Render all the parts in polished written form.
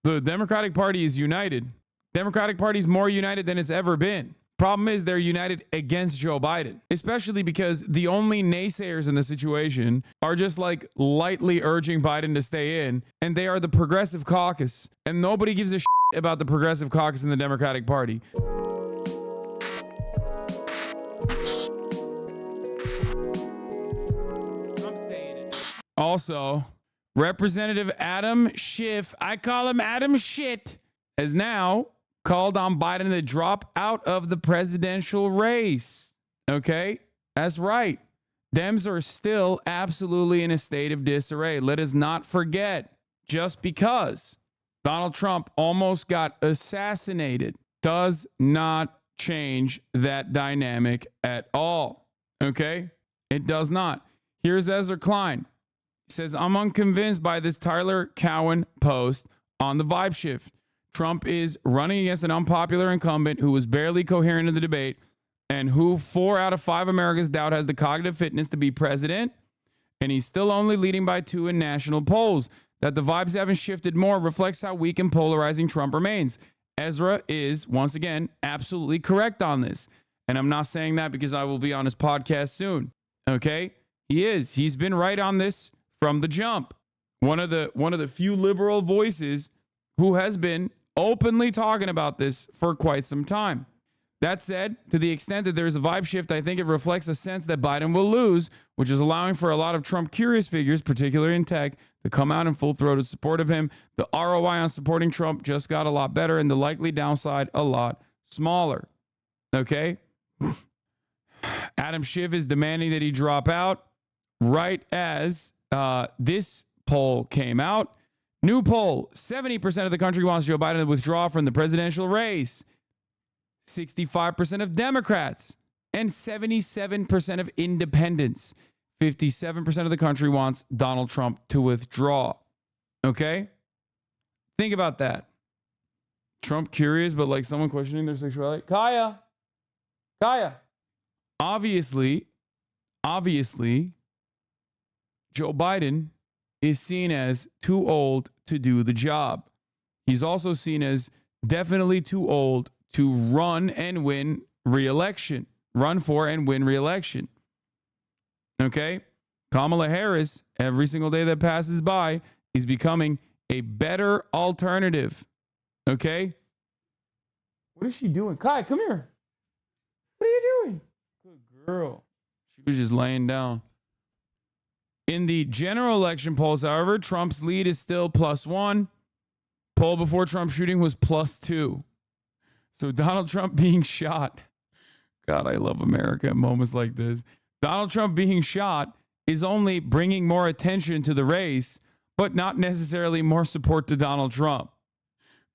The Democratic Party is united. Democratic Party is more united than it's ever been. Problem is they're united against Joe Biden, especially because the only naysayers in the situation are just like lightly urging Biden to stay in, and they are the Progressive Caucus, and nobody gives a shit about the Progressive Caucus in the Democratic Party. I'm saying it. Also, Representative Adam Schiff, I call him Adam Shit, has now called on Biden to drop out of the presidential race. Okay? That's right. Dems are still absolutely in a state of disarray. Let us not forget, just because Donald Trump almost got assassinated does not change that dynamic at all. Okay? It does not. Here's Ezra Klein. He says, I'm unconvinced by this Tyler Cowen post on the vibe shift. Trump is running against an unpopular incumbent who was barely coherent in the debate and who 4 out of 5 Americans doubt has the cognitive fitness to be president. And he's still only leading by 2 in national polls. That the vibes haven't shifted more reflects how weak and polarizing Trump remains. Ezra is, once again, absolutely correct on this. And I'm not saying that because I will be on his podcast soon. Okay? He is. He's been right on this from the jump. One of the few liberal voices who has been openly talking about this for quite some time. That said, to the extent that there's a vibe shift, I think it reflects a sense that Biden will lose, which is allowing for a lot of Trump-curious figures, particularly in tech, to come out in full-throated support of him. The ROI on supporting Trump just got a lot better and the likely downside a lot smaller. Okay? Adam Schiff is demanding that he drop out right as this poll came out. New poll, 70% of the country wants Joe Biden to withdraw from the presidential race. 65% of Democrats and 77% of independents. 57% of the country wants Donald Trump to withdraw. Okay? Think about that. Trump curious, but like someone questioning their sexuality. Kaya. Obviously, Joe Biden is seen as too old to do the job. He's also seen as definitely too old to run and win re-election. Run for and win re-election. Okay? Kamala Harris, every single day that passes by, is becoming a better alternative. Okay? What is she doing? Kai, come here. What are you doing? Good girl. She was just laying down. In the general election polls, however, Trump's lead is still +1. Poll before Trump shooting was +2. So Donald Trump being shot. God, I love America at moments like this. Donald Trump being shot is only bringing more attention to the race, but not necessarily more support to Donald Trump.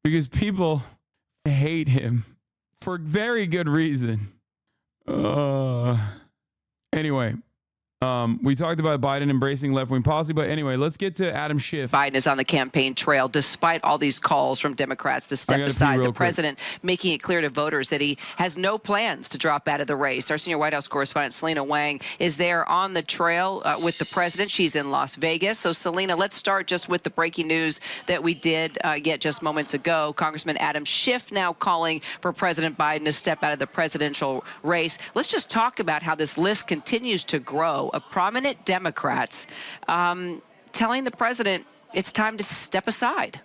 Because people hate him for very good reason. Anyway. We talked about Biden embracing left-wing policy, but anyway, let's get to Adam Schiff. Biden is on the campaign trail despite all these calls from Democrats to step aside. The president making it clear to voters that he has no plans to drop out of the race. Our senior White House correspondent Selena Wang is there on the trail with the president. She's in Las Vegas. So Selena, let's start just with the breaking news that we did get just moments ago. Congressman Adam Schiff now calling for President Biden to step out of the presidential race. Let's just talk about how this list continues to grow of prominent Democrats telling the president it's time to step aside.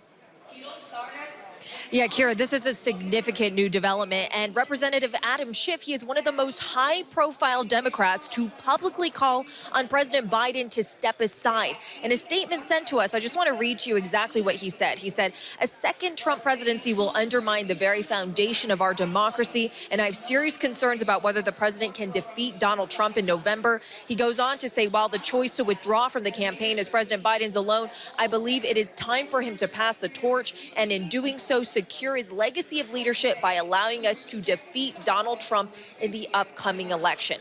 Yeah, Kira, this is a significant new development, and Representative Adam Schiff, he is one of the most high-profile Democrats to publicly call on President Biden to step aside. In a statement sent to us, I just want to read to you exactly what he said. He said, a second Trump presidency will undermine the very foundation of our democracy, and I have serious concerns about whether the president can defeat Donald Trump in November. He goes on to say, while the choice to withdraw from the campaign is President Biden's alone, I believe it is time for him to pass the torch, and in doing so, secure his legacy of leadership by allowing us to defeat Donald Trump in the upcoming election.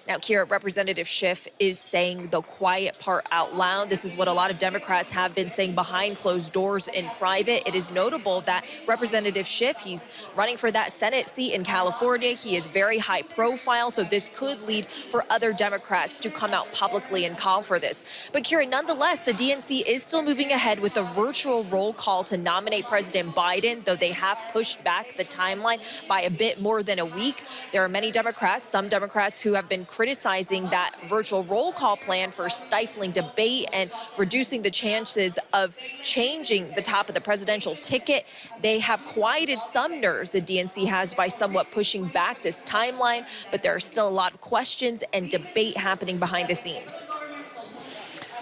Now, Kira, Representative Schiff is saying the quiet part out loud. This is what a lot of Democrats have been saying behind closed doors in private. It is notable that Representative Schiff, he's running for that Senate seat in California. He is very high profile, so this could lead for other Democrats to come out publicly and call for this. But Kira, nonetheless, the DNC is still moving ahead with the virtual roll call to nominate President Biden, though they have pushed back the timeline by a bit more than a week. There are many Democrats, some Democrats who have been criticizing that virtual roll call plan for stifling debate and reducing the chances of changing the top of the presidential ticket. They have quieted some nerves, the DNC has, by somewhat pushing back this timeline, but there are still a lot of questions and debate happening behind the scenes.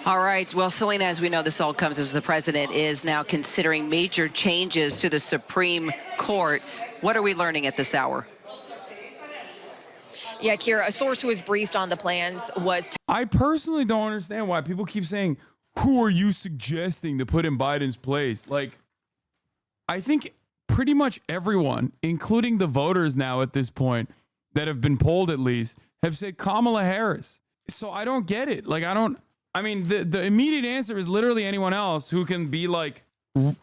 All right. Well, Selena, as we know, this all comes as the president is now considering major changes to the Supreme Court. What are we learning at this hour? Yeah, Kira, a source who was briefed on the plans was... I personally don't understand why people keep saying, who are you suggesting to put in Biden's place? Like, I think pretty much everyone, including the voters now at this point, that have been polled at least, have said Kamala Harris. So I don't get it. Like, I mean, the immediate answer is literally anyone else who can be like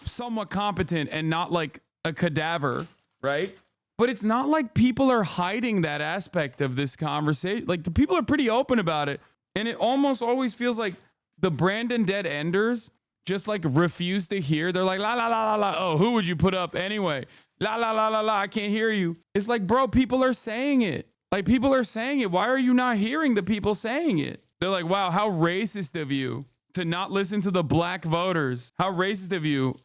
somewhat competent and not like a cadaver, right? But it's not like people are hiding that aspect of this conversation. Like, the people are pretty open about it. And it almost always feels like the Brandon dead enders just like refuse to hear. They're like, la, la, la, la, la. Oh, who would you put up anyway? La, la, la, la, la. I can't hear you. It's like, bro, people are saying it. Like, people are saying it. Why are you not hearing the people saying it? They're like, wow, how racist of you to not listen to the black voters. How racist of you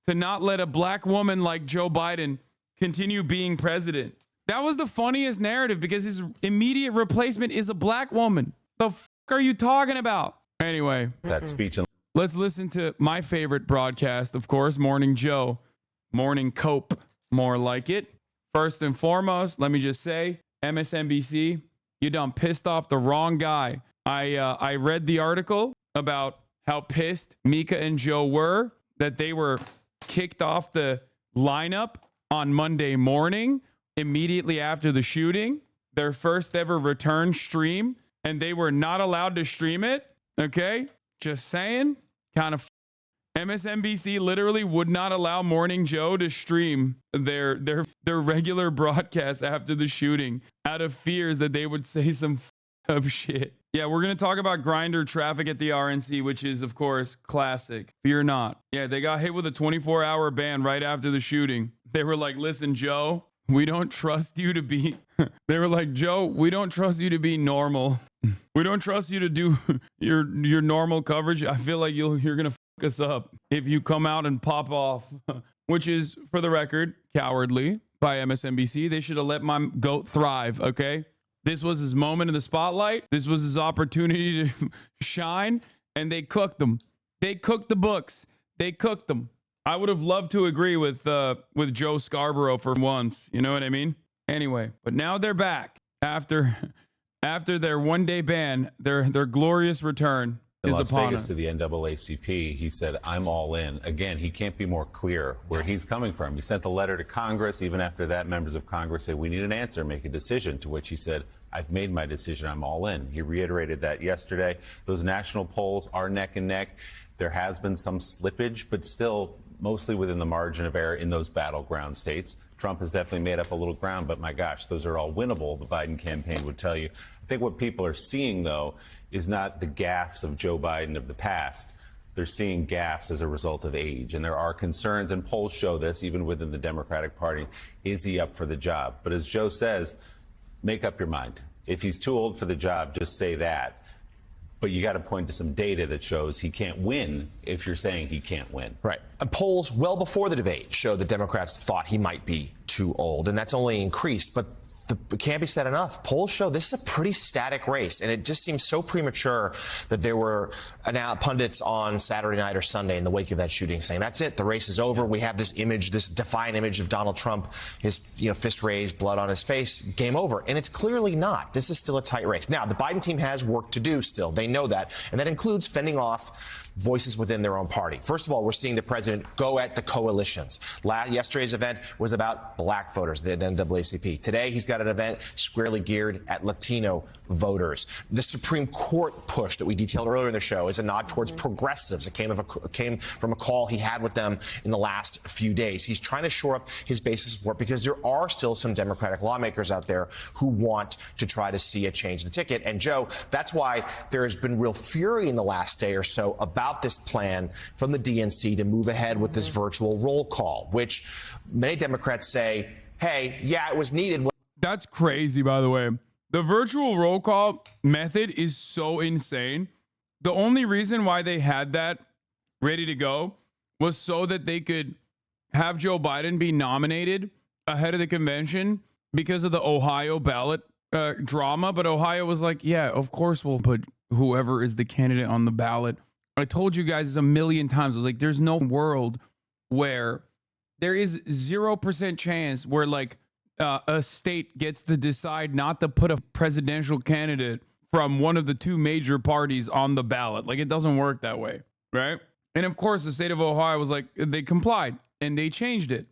to not let a black woman like Joe Biden continue being president. That was the funniest narrative because his immediate replacement is a black woman. The fuck are you talking about? Anyway, that speech. Let's listen to my favorite broadcast, of course, Morning Joe. Morning Cope, more like it. First and foremost, let me just say, MSNBC, you done pissed off the wrong guy. I read the article about how pissed Mika and Joe were that they were kicked off the lineup on Monday morning, immediately after the shooting, their first ever return stream, and they were not allowed to stream it. Okay, just saying, kind of. MSNBC literally would not allow Morning Joe to stream their regular broadcast after the shooting out of fears that they would say some up shit. Yeah, we're going to talk about Grindr traffic at the RNC, which is, of course, classic. Fear not. Yeah, they got hit with a 24-hour ban right after the shooting. They were like, listen, Joe, we don't trust you to be... They were like, Joe, we don't trust you to be normal. We don't trust you to do your normal coverage. I feel like you're going to fuck us up if you come out and pop off. Which is, for the record, cowardly by MSNBC. They should have let my goat thrive, okay? This was his moment in the spotlight. This was his opportunity to shine, and they cooked them. They cooked the books. They cooked them. I would have loved to agree with Joe Scarborough for once. You know what I mean? Anyway, but now they're back after their one-day ban. Their glorious return is Las upon Vegas us. To the NAACP, he said, I'm all in. Again, he can't be more clear where he's coming from. He sent the letter to Congress. Even after that, members of Congress said, we need an answer, make a decision, to which he said, I've made my decision. I'm all in. He reiterated that yesterday. Those national polls are neck and neck. There has been some slippage, but still mostly within the margin of error in those battleground states. Trump has definitely made up a little ground, but my gosh, those are all winnable, the Biden campaign would tell you. I think what people are seeing, though, is not the gaffes of Joe Biden of the past. They're seeing gaffes as a result of age. And there are concerns, and polls show this, even within the Democratic Party. Is he up for the job? But as Joe says, make up your mind. If he's too old for the job, just say that. But you got to point to some data that shows he can't win if you're saying he can't win. Right. And polls well before the debate showed that Democrats thought he might be too old, and that's only increased. But it can't be said enough. Polls show this is a pretty static race, and it just seems so premature that there were pundits on Saturday night or Sunday in the wake of that shooting saying, that's it, the race is over. We have this image, this defiant image of Donald Trump, his fist raised, blood on his face, game over. And it's clearly not. This is still a tight race. Now, the Biden team has work to do still. They know that, and that includes fending off voices within their own party. First of all, we're seeing the president go at the coalitions. Yesterday's event was about black voters, the NAACP. Today, he's he's got an event squarely geared at Latino voters. The Supreme Court push that we detailed earlier in the show is a nod towards progressives. It came from a call he had with them in the last few days. He's trying to shore up his base of support because there are still some Democratic lawmakers out there who want to try to see a change in the ticket. And Joe, that's why there has been real fury in the last day or so about this plan from the DNC to move ahead with this virtual roll call, which many Democrats say, hey, yeah, it was needed. That's crazy, by the way. The virtual roll call method is so insane. The only reason why they had that ready to go was so that they could have Joe Biden be nominated ahead of the convention because of the Ohio ballot drama. But Ohio was like, yeah, of course we'll put whoever is the candidate on the ballot. I told you guys a million times. I was like, there's no world where there is 0% chance where like a state gets to decide not to put a presidential candidate from one of the two major parties on the ballot. Like, it doesn't work that way, right? And of course, the state of Ohio was like, they complied and they changed it.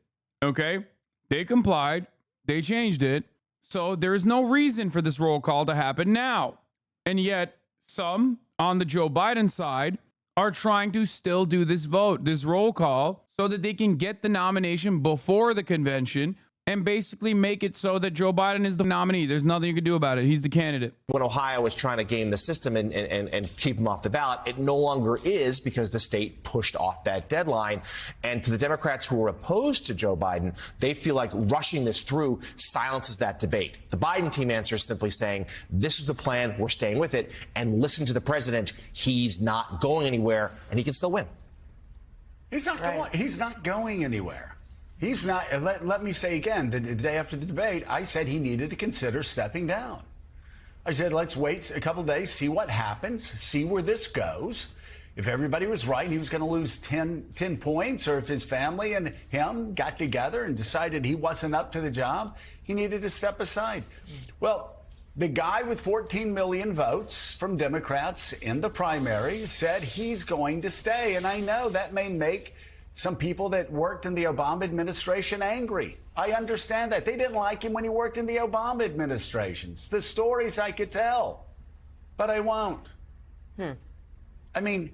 Okay, they complied, they changed it. So there is no reason for this roll call to happen now. And yet some on the Joe Biden side are trying to still do this roll call so that they can get the nomination before the convention and basically make it so that Joe Biden is the nominee. There's nothing you can do about it. He's the candidate. When Ohio was trying to game the system and keep him off the ballot, it no longer is because the state pushed off that deadline. And to the Democrats who are opposed to Joe Biden, they feel like rushing this through silences that debate. The Biden team answer is simply saying, this is the plan, we're staying with it, and listen to the president. He's not going anywhere, and he can still win. He's not going. He's not going anywhere. He's not. Let me say again, the day after the debate, I said he needed to consider stepping down. I said, let's wait a couple of days, see what happens, see where this goes. If everybody was right, he was going to lose 10 points, or if his family and him got together and decided he wasn't up to the job, he needed to step aside. Well, the guy with 14 million votes from Democrats in the primary said he's going to stay. And I know that may make some people that worked in the Obama administration angry. I understand that. They didn't like him when he worked in the Obama administrations. The stories I could tell, but I won't. I mean,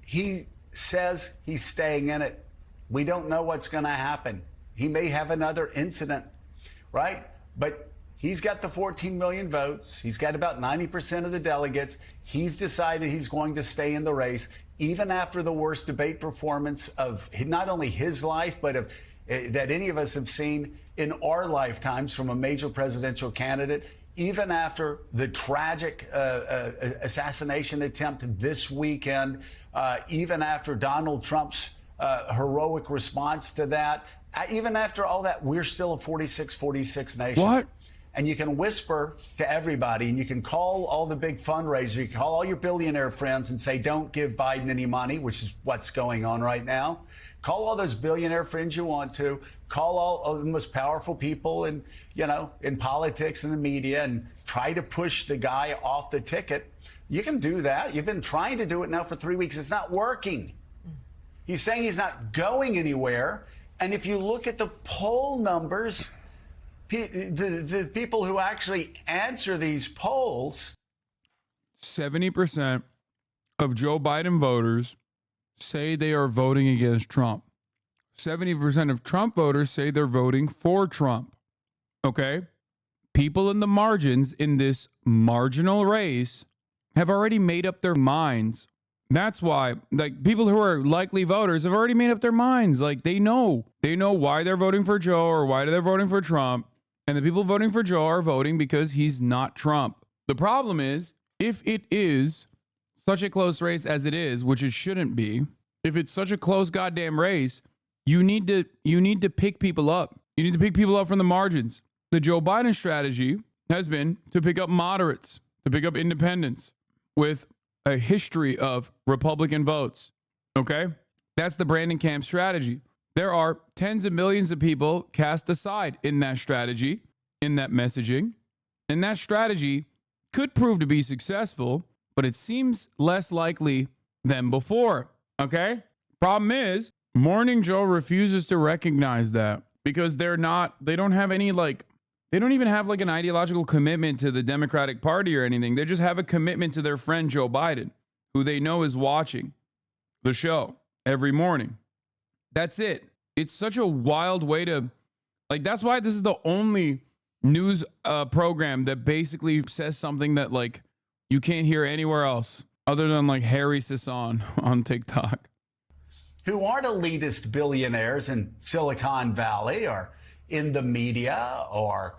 he says he's staying in it. We don't know what's going to happen. He may have another incident, right? But he's got the 14 million votes. He's got about 90% of the delegates. He's decided he's going to stay in the race, even after the worst debate performance of not only his life, but of that any of us have seen in our lifetimes from a major presidential candidate, even after the tragic assassination attempt this weekend, even after Donald Trump's heroic response to that, even after all that, we're still a 46-46 nation. What? And you can whisper to everybody, and you can call all the big fundraisers, you can call all your billionaire friends and say, don't give Biden any money, which is what's going on right now. Call all those billionaire friends you want to. Call all of the most powerful people in politics and the media and try to push the guy off the ticket. You can do that. You've been trying to do it now for 3 weeks. It's not working. He's saying he's not going anywhere. And if you look at the poll numbers, the people who actually answer these polls, 70% of Joe Biden voters say they are voting against Trump. 70% of Trump voters say they're voting for Trump. Okay? People in the margins in this marginal race have already made up their minds. That's why, like, people who are likely voters have already made up their minds. Like, they know why they're voting for Joe or why they're voting for Trump. And the people voting for Joe are voting because he's not Trump. The problem is, if it is such a close race as it is, which it shouldn't be, if it's such a close goddamn race, you need to pick people up. You need to pick people up from the margins. The Joe Biden strategy has been to pick up moderates, to pick up independents with a history of Republican votes. Okay? That's the Brandon Camp strategy. There are tens of millions of people cast aside in that strategy, in that messaging. And that strategy could prove to be successful, but it seems less likely than before. Okay? Problem is, Morning Joe refuses to recognize that because they don't have any they don't even have like an ideological commitment to the Democratic Party or anything. They just have a commitment to their friend Joe Biden, who they know is watching the show every morning. That's it. It's such a wild way to, like, that's why this is the only news program that basically says something that like you can't hear anywhere else other than like Harry Sisson on TikTok. Who aren't elitist billionaires in Silicon Valley or in the media or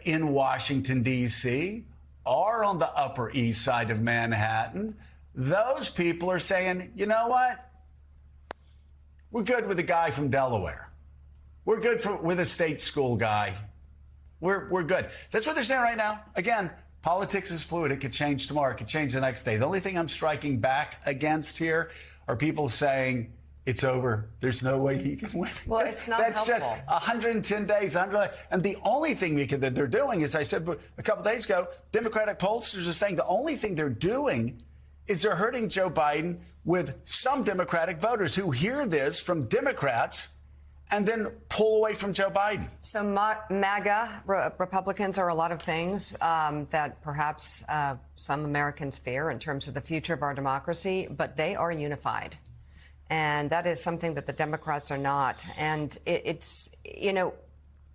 in Washington, D.C., or on the Upper East Side of Manhattan. Those people are saying, you know what? We're good with a guy from Delaware. We're good with a state school guy. We're good. That's what they're saying right now. Again, politics is fluid. It could change tomorrow. It could change the next day. The only thing I'm striking back against here are people saying it's over. There's no way he can win. Well, it's not That's helpful. just 110 days. And the only thing that they're doing, as I said a couple days ago, Democratic pollsters are saying the only thing they're doing is they're hurting Joe Biden with some Democratic voters who hear this from Democrats and then pull away from Joe Biden. So MAGA Republicans are a lot of things that perhaps some Americans fear in terms of the future of our democracy, but they are unified. And that is something that the Democrats are not. And it's, you know,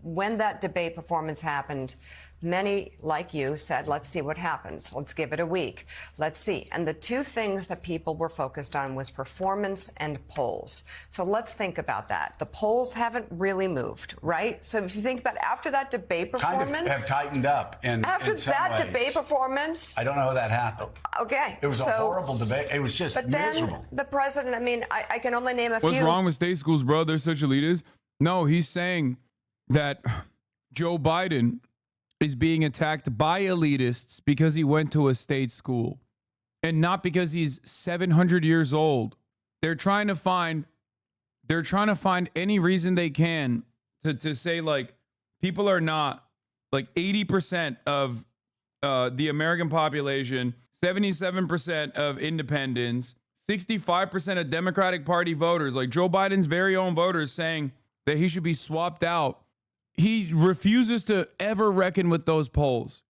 when that debate performance happened, many, like you, said, let's see what happens. Let's give it a week. Let's see. And the two things that people were focused on was performance and polls. So let's think about that. The polls haven't really moved, right? So if you think about after that debate performance. Kind of have tightened up. After that debate performance. I don't know how that happened. Okay. It was a horrible debate. It was just miserable. The president, I mean, I can only name a few. What's wrong with state schools, bro? They're such elitists. No, he's saying that Joe Biden is being attacked by elitists because he went to a state school and not because he's 700 years old. They're trying to find any reason they can to say like people are not, like 80% of the American population, 77% of independents, 65% of Democratic Party voters, like Joe Biden's very own voters saying that he should be swapped out. He refuses to ever reckon with those polls.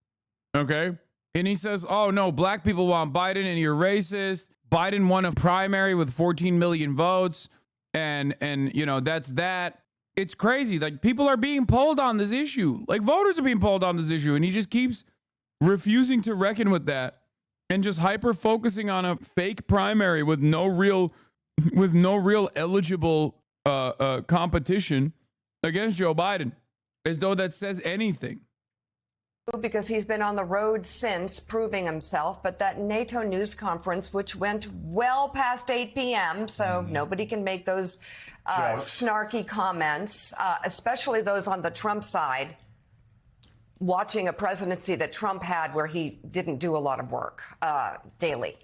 Okay? And he says, oh, no, black people want Biden and you're racist. Biden won a primary with 14 million votes. And you know, that's that. It's crazy. Like, people are being polled on this issue. Like, voters are being polled on this issue. And he just keeps refusing to reckon with that and just hyper focusing on a fake primary with no real eligible competition against Joe Biden. As though that says anything. Because he's been on the road since proving himself, but that NATO news conference, which went well past 8 p.m., so nobody can make those snarky comments, especially those on the Trump side, watching a presidency that Trump had where he didn't do a lot of work daily.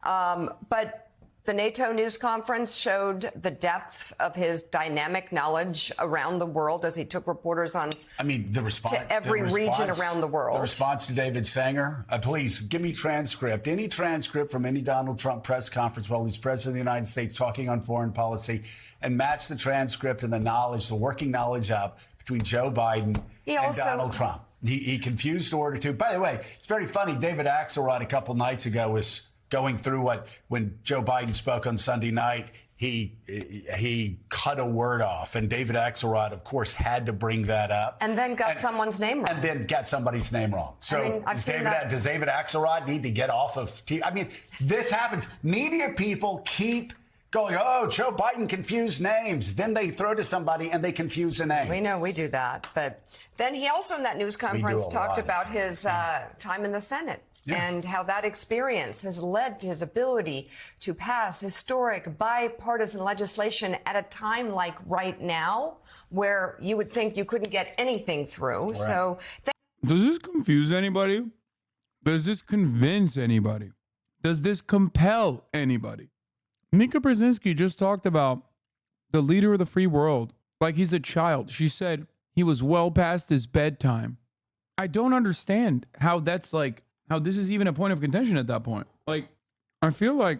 But the NATO news conference showed the depth of his dynamic knowledge around the world as he took reporters on to every region around the world. The response to David Sanger, please give me transcript, any transcript from any Donald Trump press conference while he's president of the United States talking on foreign policy, and match the transcript and the knowledge, the working knowledge up between Joe Biden and Donald Trump. He confused order to. By the way, it's very funny. David Axelrod a couple nights ago was going through when Joe Biden spoke on Sunday night, he cut a word off. And David Axelrod, of course, had to bring that up. And then got someone's name wrong. And then got somebody's name wrong. So does David Axelrod need to get off of TV? I mean, this happens. Media people keep going, oh, Joe Biden confused names. Then they throw to somebody and they confuse a name. We know we do that. But then he also in that news conference talked about his time in the Senate. Yeah. And how that experience has led to his ability to pass historic bipartisan legislation at a time like right now, where you would think you couldn't get anything through. Right. So, does this confuse anybody? Does this convince anybody? Does this compel anybody? Mika Brzezinski just talked about the leader of the free world like he's a child. She said he was well past his bedtime. I don't understand how that's like. How this is even a point of contention at that point. Like, I feel like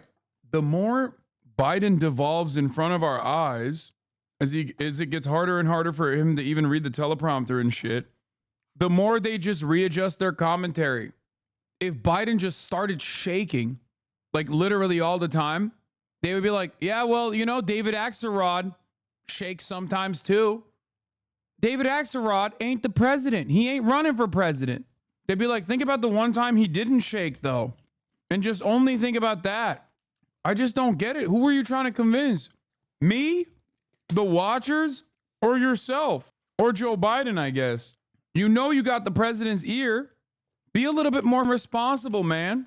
the more Biden devolves in front of our eyes, as it gets harder and harder for him to even read the teleprompter and shit, the more they just readjust their commentary. If Biden just started shaking, like literally all the time, they would be like, yeah, well, you know, David Axelrod shakes sometimes too. David Axelrod ain't the president. He ain't running for president. They'd be like, think about the one time he didn't shake, though. And just only think about that. I just don't get it. Who were you trying to convince? Me? The watchers? Or yourself? Or Joe Biden, I guess. You know you got the president's ear. Be a little bit more responsible, man.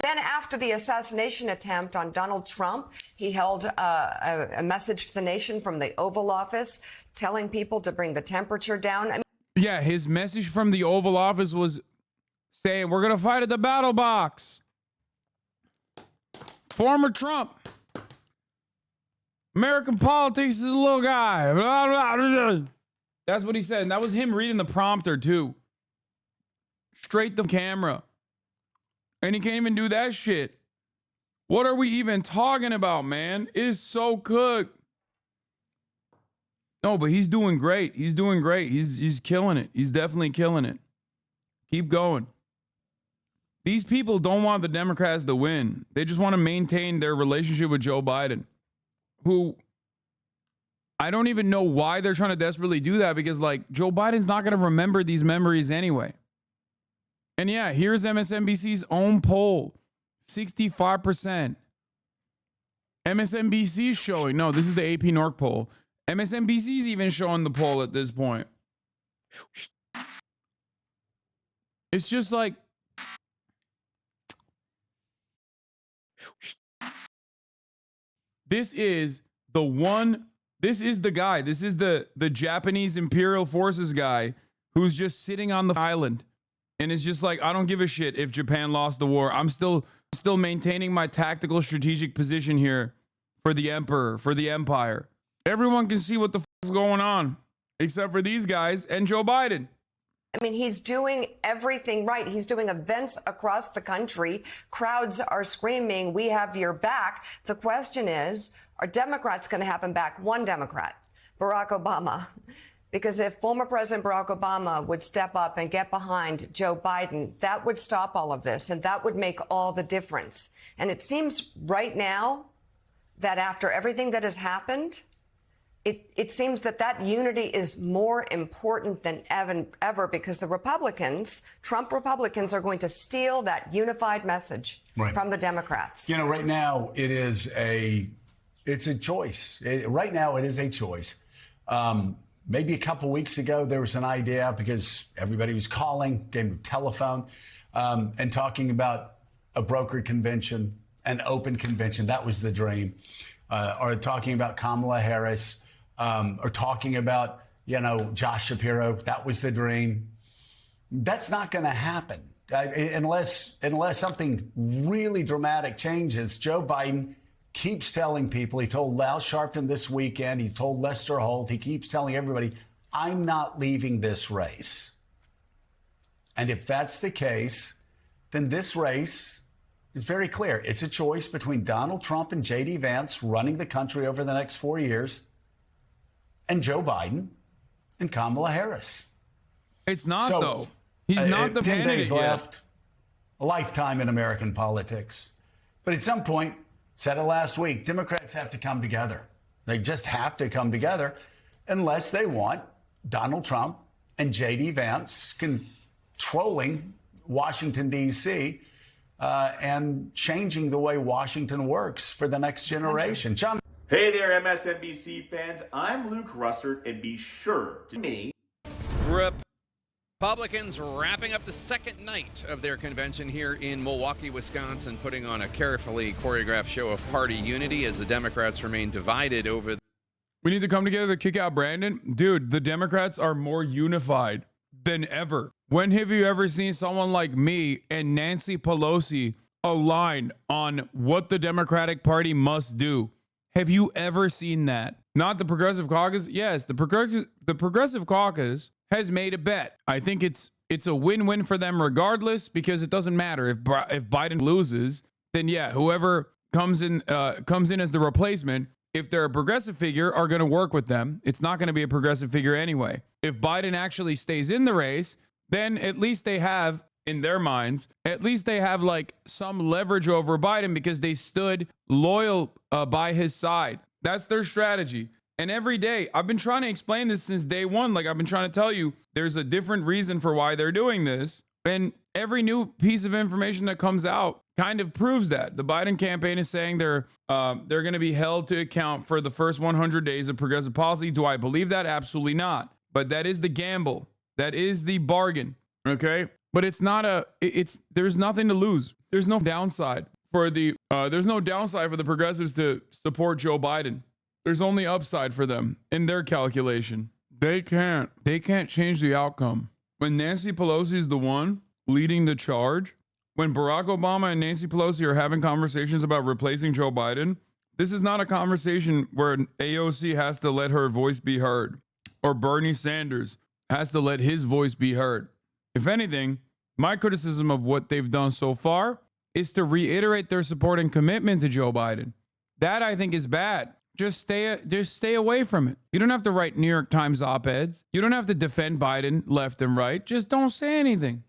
Then after the assassination attempt on Donald Trump, he held a message to the nation from the Oval Office telling people to bring the temperature down. Yeah, his message from the Oval Office was saying, we're going to fight at the battle box. Former Trump. American politics is a little guy. Blah, blah, blah. That's what he said. And that was him reading the prompter, too. Straight to camera. And he can't even do that shit. What are we even talking about, man? It is so cooked. No, but he's doing great. He's doing great. He's killing it. He's definitely killing it. Keep going. These people don't want the Democrats to win. They just want to maintain their relationship with Joe Biden, who I don't even know why they're trying to desperately do that, because like Joe Biden's not going to remember these memories anyway. And yeah, here's MSNBC's own poll. 65%. MSNBC's showing, no, this is the AP Norc poll. MSNBC's even showing the poll at this point. It's just like, this is the one, this is the guy, this is the Japanese Imperial Forces guy who's just sitting on the island. And it's just like, I don't give a shit if Japan lost the war. I'm still maintaining my tactical strategic position here for the emperor, for the empire. Everyone can see what the is going on, except for these guys and Joe Biden. I mean, he's doing everything right. He's doing events across the country. Crowds are screaming, we have your back. The question is, are Democrats going to have him back? One Democrat, Barack Obama. Because if former President Barack Obama would step up and get behind Joe Biden, that would stop all of this, and that would make all the difference. And it seems right now that after everything that has happened, it seems that unity is more important than ever, because the Republicans, Trump Republicans, are going to steal that unified message from the Democrats. You know, right now it's a choice. Right now it is a choice. Maybe a couple weeks ago, there was an idea because everybody was calling, game of telephone, and talking about a brokered convention, an open convention. That was the dream. Or talking about Kamala Harris, or talking about, you know, Josh Shapiro. That was the dream. That's not going to happen unless something really dramatic changes. Joe Biden keeps telling people, he told Al Sharpton this weekend, he's told Lester Holt, he keeps telling everybody, I'm not leaving this race. And if that's the case, then this race is very clear. It's a choice between Donald Trump and J.D. Vance running the country over the next 4 years, and Joe Biden and Kamala Harris. It's not, though. He's not the 10 days yet. left, a lifetime in American politics. But at some point, said it last week, Democrats have to come together. They just have to come together unless they want Donald Trump and J.D. Vance controlling Washington, D.C., and changing the way Washington works for the next generation. John. Hey there, MSNBC fans. I'm Luke Russert, and be sure to me. Republicans wrapping up the second night of their convention here in Milwaukee, Wisconsin, putting on a carefully choreographed show of party unity as the Democrats remain divided over. We need to come together to kick out Brandon. Dude, the Democrats are more unified than ever. When have you ever seen someone like me and Nancy Pelosi align on what the Democratic Party must do? Have you ever seen that? Not the Progressive Caucus? Yes, the Progressive Caucus has made a bet. I think it's a win-win for them regardless, because it doesn't matter if Biden loses, then yeah, whoever comes in as the replacement if they're a progressive figure, are going to work with them. It's not going to be a progressive figure anyway. If Biden actually stays in the race, then at least they have, in their minds, at least they have like some leverage over Biden because they stood loyal by his side. That's their strategy. And every day, I've been trying to explain this since day one. Like I've been trying to tell you, there's a different reason for why they're doing this. And every new piece of information that comes out kind of proves that. The Biden campaign is saying they're going to be held to account for the first 100 days of progressive policy. Do I believe that? Absolutely not. But that is the gamble. That is the bargain. Okay? But it's not there's nothing to lose. There's no downside for the progressives to support Joe Biden. There's only upside for them in their calculation. They can't change the outcome. When Nancy Pelosi is the one leading the charge, when Barack Obama and Nancy Pelosi are having conversations about replacing Joe Biden, this is not a conversation where AOC has to let her voice be heard or Bernie Sanders has to let his voice be heard. If anything, my criticism of what they've done so far is to reiterate their support and commitment to Joe Biden. That I think is bad. Just stay away from it. You don't have to write New York Times op-eds. You don't have to defend Biden left and right. Just don't say anything.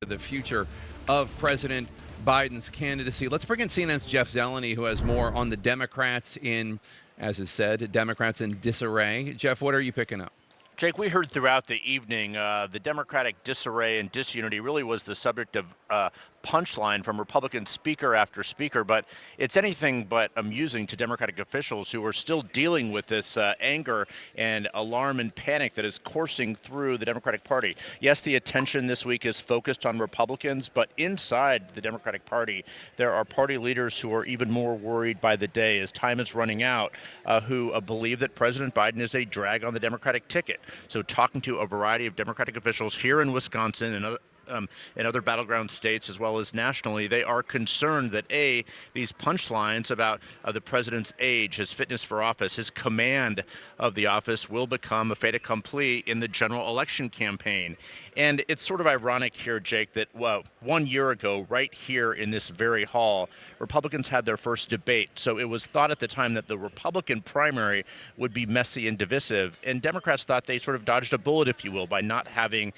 The future of President Biden's candidacy. Let's bring in CNN's Jeff Zeleny, who has more on the Democrats in, as is said, Democrats in disarray. Jeff, what are you picking up? Jake, we heard throughout the evening the Democratic disarray and disunity really was the subject of punchline from Republican speaker after speaker, but it's anything but amusing to Democratic officials who are still dealing with this anger and alarm and panic that is coursing through the Democratic Party. Yes, the attention this week is focused on Republicans, but inside the Democratic Party, there are party leaders who are even more worried by the day as time is running out, who believe that President Biden is a drag on the Democratic ticket. So talking to a variety of Democratic officials here in Wisconsin and in other battleground states as well as nationally, they are concerned that these punchlines about the president's age, his fitness for office, his command of the office will become a fait accompli in the general election campaign. And it's sort of ironic here, Jake, that 1 year ago, right here in this very hall, Republicans had their first debate. So it was thought at the time that the Republican primary would be messy and divisive, and Democrats thought they sort of dodged a bullet, if you will, by not having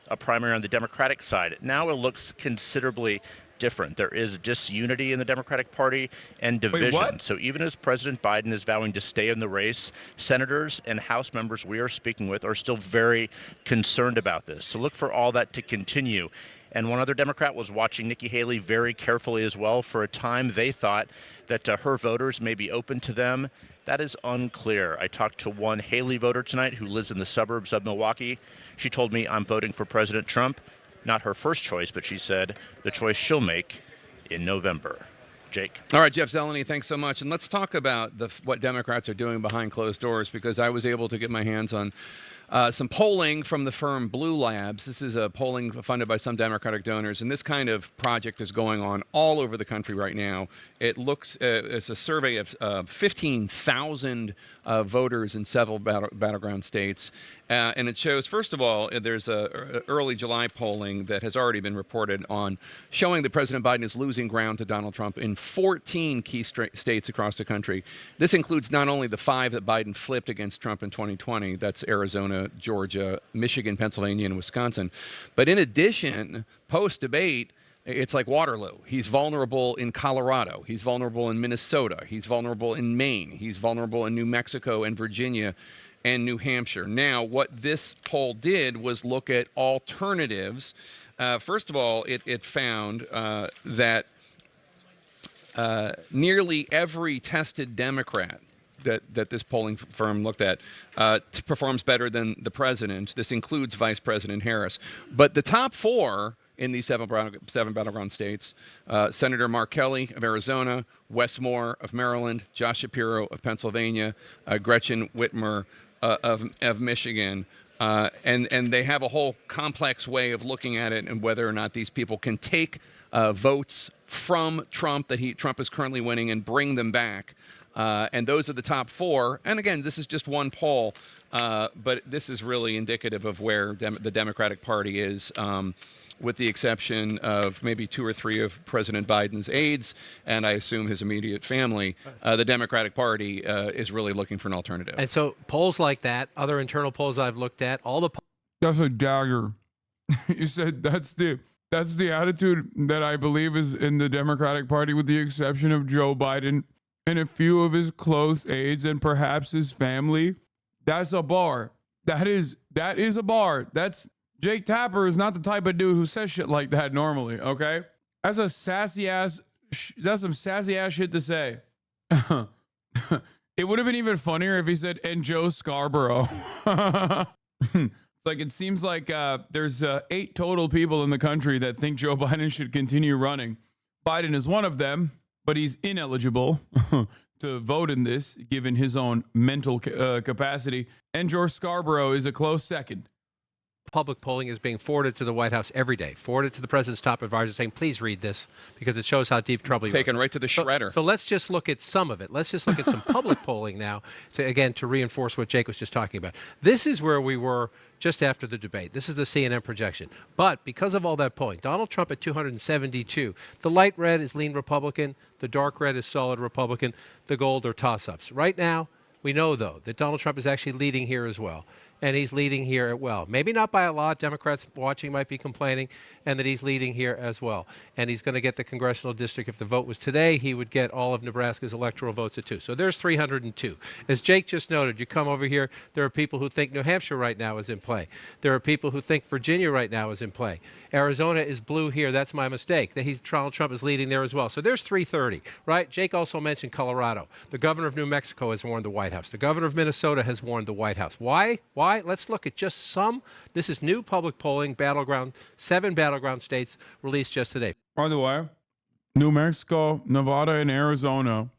a primary on the Democratic side. Now it looks considerably different. There is disunity in the Democratic Party and division. Wait, what? So even as President Biden is vowing to stay in the race, senators and House members we are speaking with are still very concerned about this. So look for all that to continue. And one other Democrat was watching Nikki Haley very carefully as well. For a time, they thought that her voters may be open to them. That is unclear. I talked to one Haley voter tonight who lives in the suburbs of Milwaukee. She told me, I'm voting for President Trump. Not her first choice, but she said the choice she'll make in November. Jake. All right, Jeff Zeleny, thanks so much. And let's talk about what Democrats are doing behind closed doors, because I was able to get my hands on some polling from the firm Blue Labs. This is a polling funded by some Democratic donors, and this kind of project is going on all over the country right now. It looks, it's a survey of 15,000 voters in several battleground states. And it shows, first of all, there's a early July polling that has already been reported on showing that President Biden is losing ground to Donald Trump in 14 key states across the country. This includes not only the 5 that Biden flipped against Trump in 2020, that's Arizona, Georgia, Michigan, Pennsylvania, and Wisconsin, but in addition, post-debate, it's like Waterloo. He's vulnerable in Colorado. He's vulnerable in Minnesota. He's vulnerable in Maine. He's vulnerable in New Mexico and Virginia and New Hampshire. Now, what this poll did was look at alternatives. First of all, it found that nearly every tested Democrat that this polling firm looked at performs better than the president. This includes Vice President Harris. But the top 4 in these 7 battleground states, Senator Mark Kelly of Arizona, Wes Moore of Maryland, Josh Shapiro of Pennsylvania, Gretchen Whitmer of Michigan, and they have a whole complex way of looking at it and whether or not these people can take votes from Trump that Trump is currently winning and bring them back. And those are the top 4. And again, this is just one poll, but this is really indicative of where the Democratic Party is. with the exception of maybe 2 or 3 of President Biden's aides, and I assume his immediate family, the Democratic Party is really looking for an alternative. And so polls like that, other internal polls I've looked at, all the That's a dagger. You said that's the attitude that I believe is in the Democratic Party, with the exception of Joe Biden and a few of his close aides and perhaps his family. That's a bar. That is a bar. Jake Tapper is not the type of dude who says shit like that normally, okay? That's some sassy ass shit to say. It would have been even funnier if he said, and Joe Scarborough. Like, it seems like there's 8 total people in the country that think Joe Biden should continue running. Biden is one of them, but he's ineligible to vote in this, given his own mental capacity. And George Scarborough is a close second. public polling is being forwarded to the White House every day, forwarded to the president's top advisor saying, please read this because it shows how deep trouble you're in. Taken right to the shredder. So let's just look at some of it. Let's just look at some public polling now, to reinforce what Jake was just talking about. This is where we were just after the debate. This is the CNN projection. But because of all that polling, Donald Trump at 272. The light red is lean Republican. The dark red is solid Republican. The gold are toss-ups. Right now, we know, though, that Donald Trump is actually leading here as well. And he's leading here well. Maybe not by a lot. Democrats watching might be complaining, and that he's leading here as well. And he's going to get the congressional district. If the vote was today, he would get all of Nebraska's electoral votes at 2. So there's 302. As Jake just noted, you come over here, there are people who think New Hampshire right now is in play. There are people who think Virginia right now is in play. Arizona is blue here. That's my mistake. Donald Trump is leading there as well. So there's 330, right? Jake also mentioned Colorado. The governor of New Mexico has warned the White House. The governor of Minnesota has warned the White House. Why? Let's look at just some. This is new public polling, 7 battleground states released just today. By the way, New Mexico, Nevada, and Arizona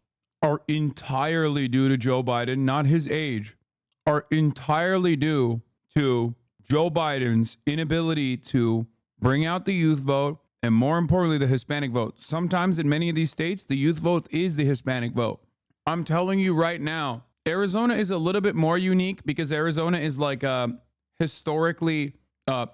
are entirely due to Joe Biden, not his age, are entirely due to Joe Biden's inability to bring out the youth vote, and more importantly, the Hispanic vote. Sometimes in many of these states, the youth vote is the Hispanic vote. I'm telling you right now, Arizona is a little bit more unique because Arizona is like a historically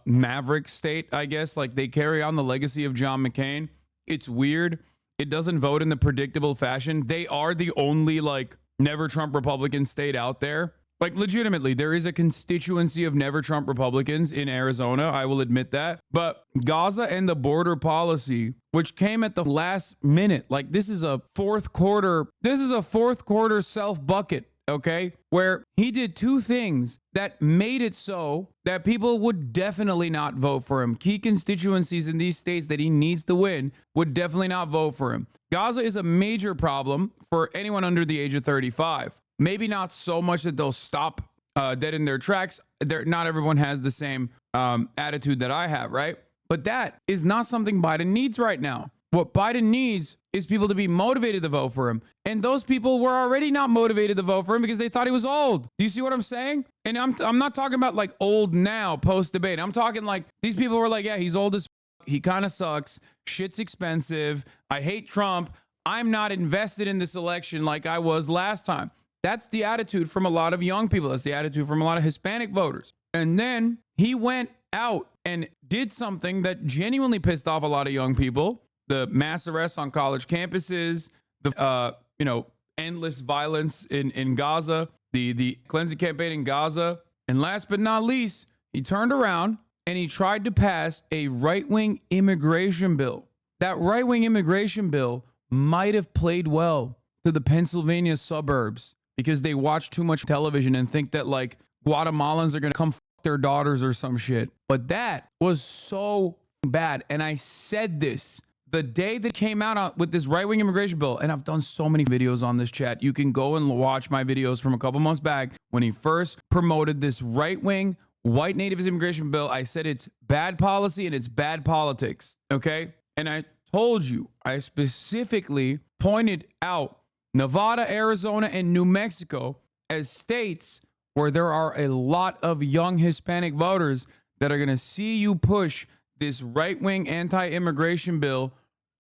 maverick state, I guess. Like, they carry on the legacy of John McCain. It's weird. It doesn't vote in the predictable fashion. They are the only like never Trump Republican state out there. Like, legitimately, there is a constituency of never Trump Republicans in Arizona. I will admit that. But Gaza and the border policy, which came at the last minute, like this is a fourth quarter self bucket. Okay, where he did 2 things that made it so that people would definitely not vote for him. Key constituencies in these states that he needs to win would definitely not vote for him. Gaza is a major problem for anyone under the age of 35. Maybe not so much that they'll stop dead in their tracks. Not everyone has the same attitude that I have, right? But that is not something Biden needs right now. What Biden needs is people to be motivated to vote for him. And those people were already not motivated to vote for him because they thought he was old. Do you see what I'm saying? And I'm not talking about like old now, post-debate. I'm talking like these people were like, yeah, he's old as he kind of sucks. Shit's expensive. I hate Trump. I'm not invested in this election like I was last time. That's the attitude from a lot of young people. That's the attitude from a lot of Hispanic voters. And then he went out and did something that genuinely pissed off a lot of young people. The mass arrests on college campuses, the endless violence in Gaza, the cleansing campaign in Gaza. And last but not least, he turned around and he tried to pass a right-wing immigration bill. That right-wing immigration bill might have played well to the Pennsylvania suburbs because they watch too much television and think that like Guatemalans are going to come fuck their daughters or some shit. But that was so bad. And I said this the day that came out with this right-wing immigration bill, and I've done so many videos on this, chat. You can go and watch my videos from a couple months back when he first promoted this right-wing white nativist immigration bill. I said it's bad policy and it's bad politics, okay? And I told you, I specifically pointed out Nevada, Arizona, and New Mexico as states where there are a lot of young Hispanic voters that are going to see you push this right-wing anti-immigration bill,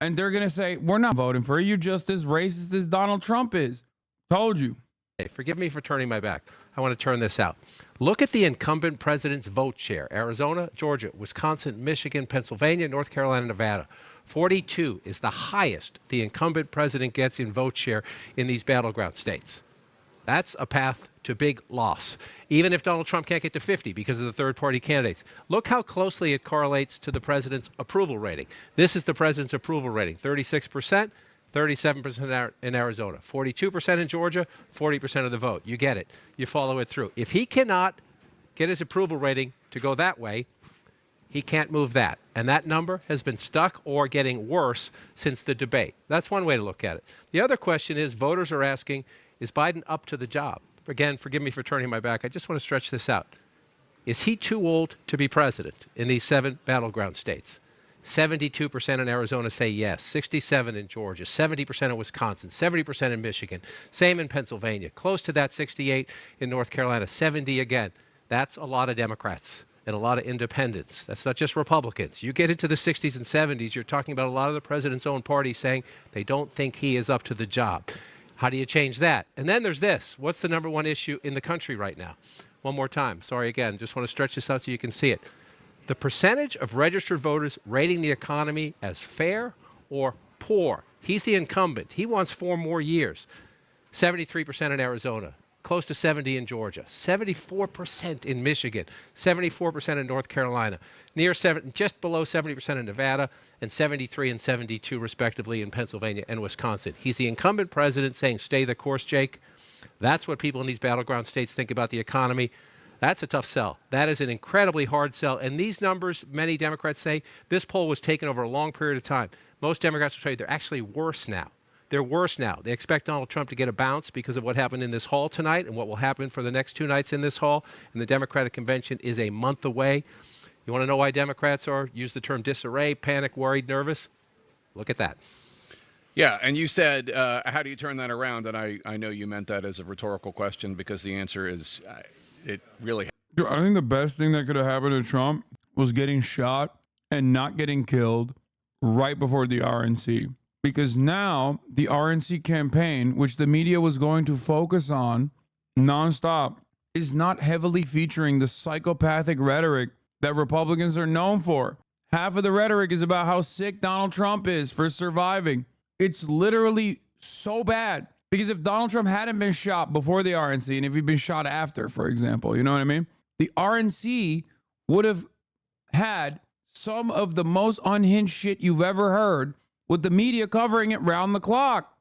and they're going to say, we're not voting for you. You're just as racist as Donald Trump is. Told you. Hey, forgive me for turning my back. I want to turn this out. Look at the incumbent president's vote share. Arizona, Georgia, Wisconsin, Michigan, Pennsylvania, North Carolina, Nevada. 42 is the highest the incumbent president gets in vote share in these battleground states. That's a path to big loss, even if Donald Trump can't get to 50 because of the third-party candidates. Look how closely it correlates to the president's approval rating. This is the president's approval rating, 36%, 37% in Arizona, 42% in Georgia, 40% of the vote. You get it. You follow it through. If he cannot get his approval rating to go that way, he can't move that. And that number has been stuck or getting worse since the debate. That's one way to look at it. The other question is, voters are asking, is Biden up to the job? Again, forgive me for turning my back. I just want to stretch this out. Is he too old to be president in these 7 battleground states? 72% in Arizona say yes, 67% in Georgia, 70% in Wisconsin, 70% in Michigan, same in Pennsylvania, close to that 68% in North Carolina, 70% again. That's a lot of Democrats and a lot of independents. That's not just Republicans. You get into the 60s and 70s, you're talking about a lot of the president's own party saying they don't think he is up to the job. How do you change that? And then there's this. What's the number one issue in the country right now? One more time. Sorry again. Just want to stretch this out so you can see it. The percentage of registered voters rating the economy as fair or poor. He's the incumbent. He wants 4 more years. 73% in Arizona, close to 70% in Georgia, 74% in Michigan, 74% in North Carolina, just below 70% in Nevada, and 73% and 72% respectively in Pennsylvania and Wisconsin. He's the incumbent president saying, stay the course, Jake. That's what people in these battleground states think about the economy. That's a tough sell. That is an incredibly hard sell. And these numbers, many Democrats say, this poll was taken over a long period of time. Most Democrats will tell you they're actually worse now. They're worse now. They expect Donald Trump to get a bounce because of what happened in this hall tonight and what will happen for the next 2 nights in this hall. And the Democratic convention is a month away. You want to know why Democrats are, use the term disarray, panic, worried, nervous? Look at that. Yeah, and you said, how do you turn that around? And I know you meant that as a rhetorical question because the answer is... it really. I think the best thing that could have happened to Trump was getting shot and not getting killed right before the RNC. Because now the RNC campaign, which the media was going to focus on nonstop, is not heavily featuring the psychopathic rhetoric that Republicans are known for. Half of the rhetoric is about how sick Donald Trump is for surviving. It's literally so bad. Because if Donald Trump hadn't been shot before the RNC, and if he'd been shot after, for example, you know what I mean? The RNC would have had some of the most unhinged shit you've ever heard with the media covering it round the clock.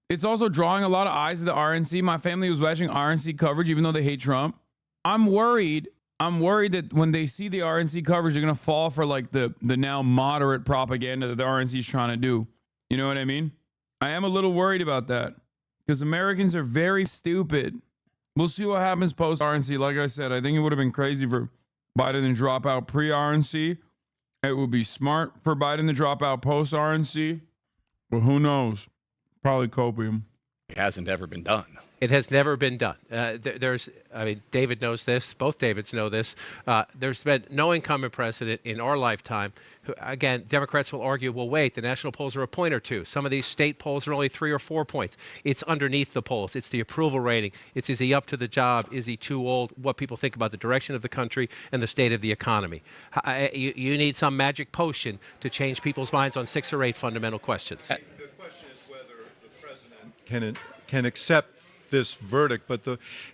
It's also drawing a lot of eyes to the RNC. My family was watching RNC coverage, even though they hate Trump. I'm worried that when they see the RNC coverage, they're going to fall for like the now moderate propaganda that the RNC is trying to do. You know what I mean? I am a little worried about that. Because Americans are very stupid. We'll see what happens post-RNC. Like I said, I think it would have been crazy for Biden to drop out pre-RNC. It would be smart for Biden to drop out post-RNC. But who knows? Probably copium. It hasn't ever been done. It has never been done. David knows this. Both Davids know this. There's been no incumbent president in our lifetime. Again, Democrats will argue, well, wait, the national polls are a point or two. Some of these state polls are only 3 or 4 points. It's underneath the polls. It's the approval rating. It's, is he up to the job? Is he too old? What people think about the direction of the country and the state of the economy. You need some magic potion to change people's minds on 6 or 8 fundamental questions. The question is whether the president can accept this verdict, but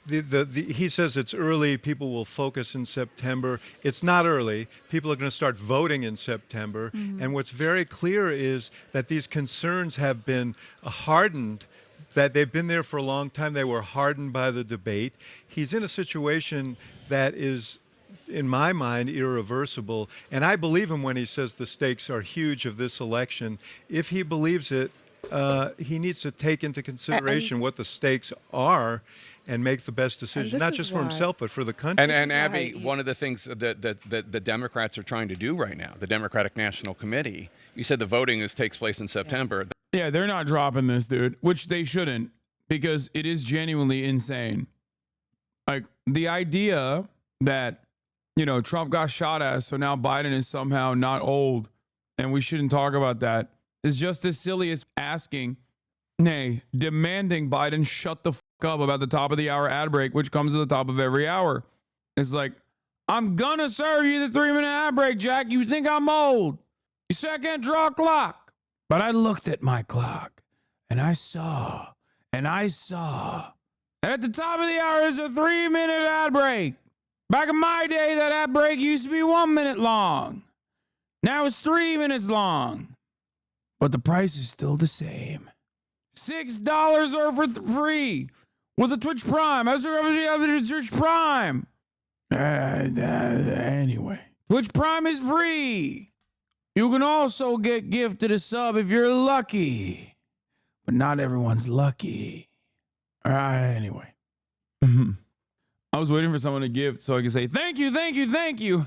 he says it's early. People will focus in September. It's not early. People are going to start voting in September. Mm-hmm. And what's very clear is that these concerns have been hardened, that they've been there for a long time. They were hardened by the debate. He's in a situation that is, in my mind, irreversible. And I believe him when he says the stakes are huge of this election. If he believes it, he needs to take into consideration what the stakes are and make the best decision, not just for himself, but for the country. And Abby, one of the things that the Democrats are trying to do right now, the Democratic National Committee, you said the voting takes place in September. Yeah, they're not dropping this, dude, which they shouldn't, because it is genuinely insane. Like, the idea that, you know, Trump got shot at, so now Biden is somehow not old, and we shouldn't talk about that, is just as silly as demanding Biden shut the fuck up about the top of the hour ad break, which comes at the top of every hour. It's like, I'm gonna serve you the 3-minute ad break, Jack. You think I'm old. You say I can't draw a clock. But I looked at my clock and I saw. And at the top of the hour is a 3-minute ad break. Back in my day, that ad break used to be 1 minute long. Now it's 3 minutes long. But the price is still the same. $6 or for free with a Twitch Prime. That's the Twitch Prime. Anyway, Twitch Prime is free. You can also get gifted a sub if you're lucky. But not everyone's lucky. All right, anyway. I was waiting for someone to gift so I could say, thank you, thank you, thank you.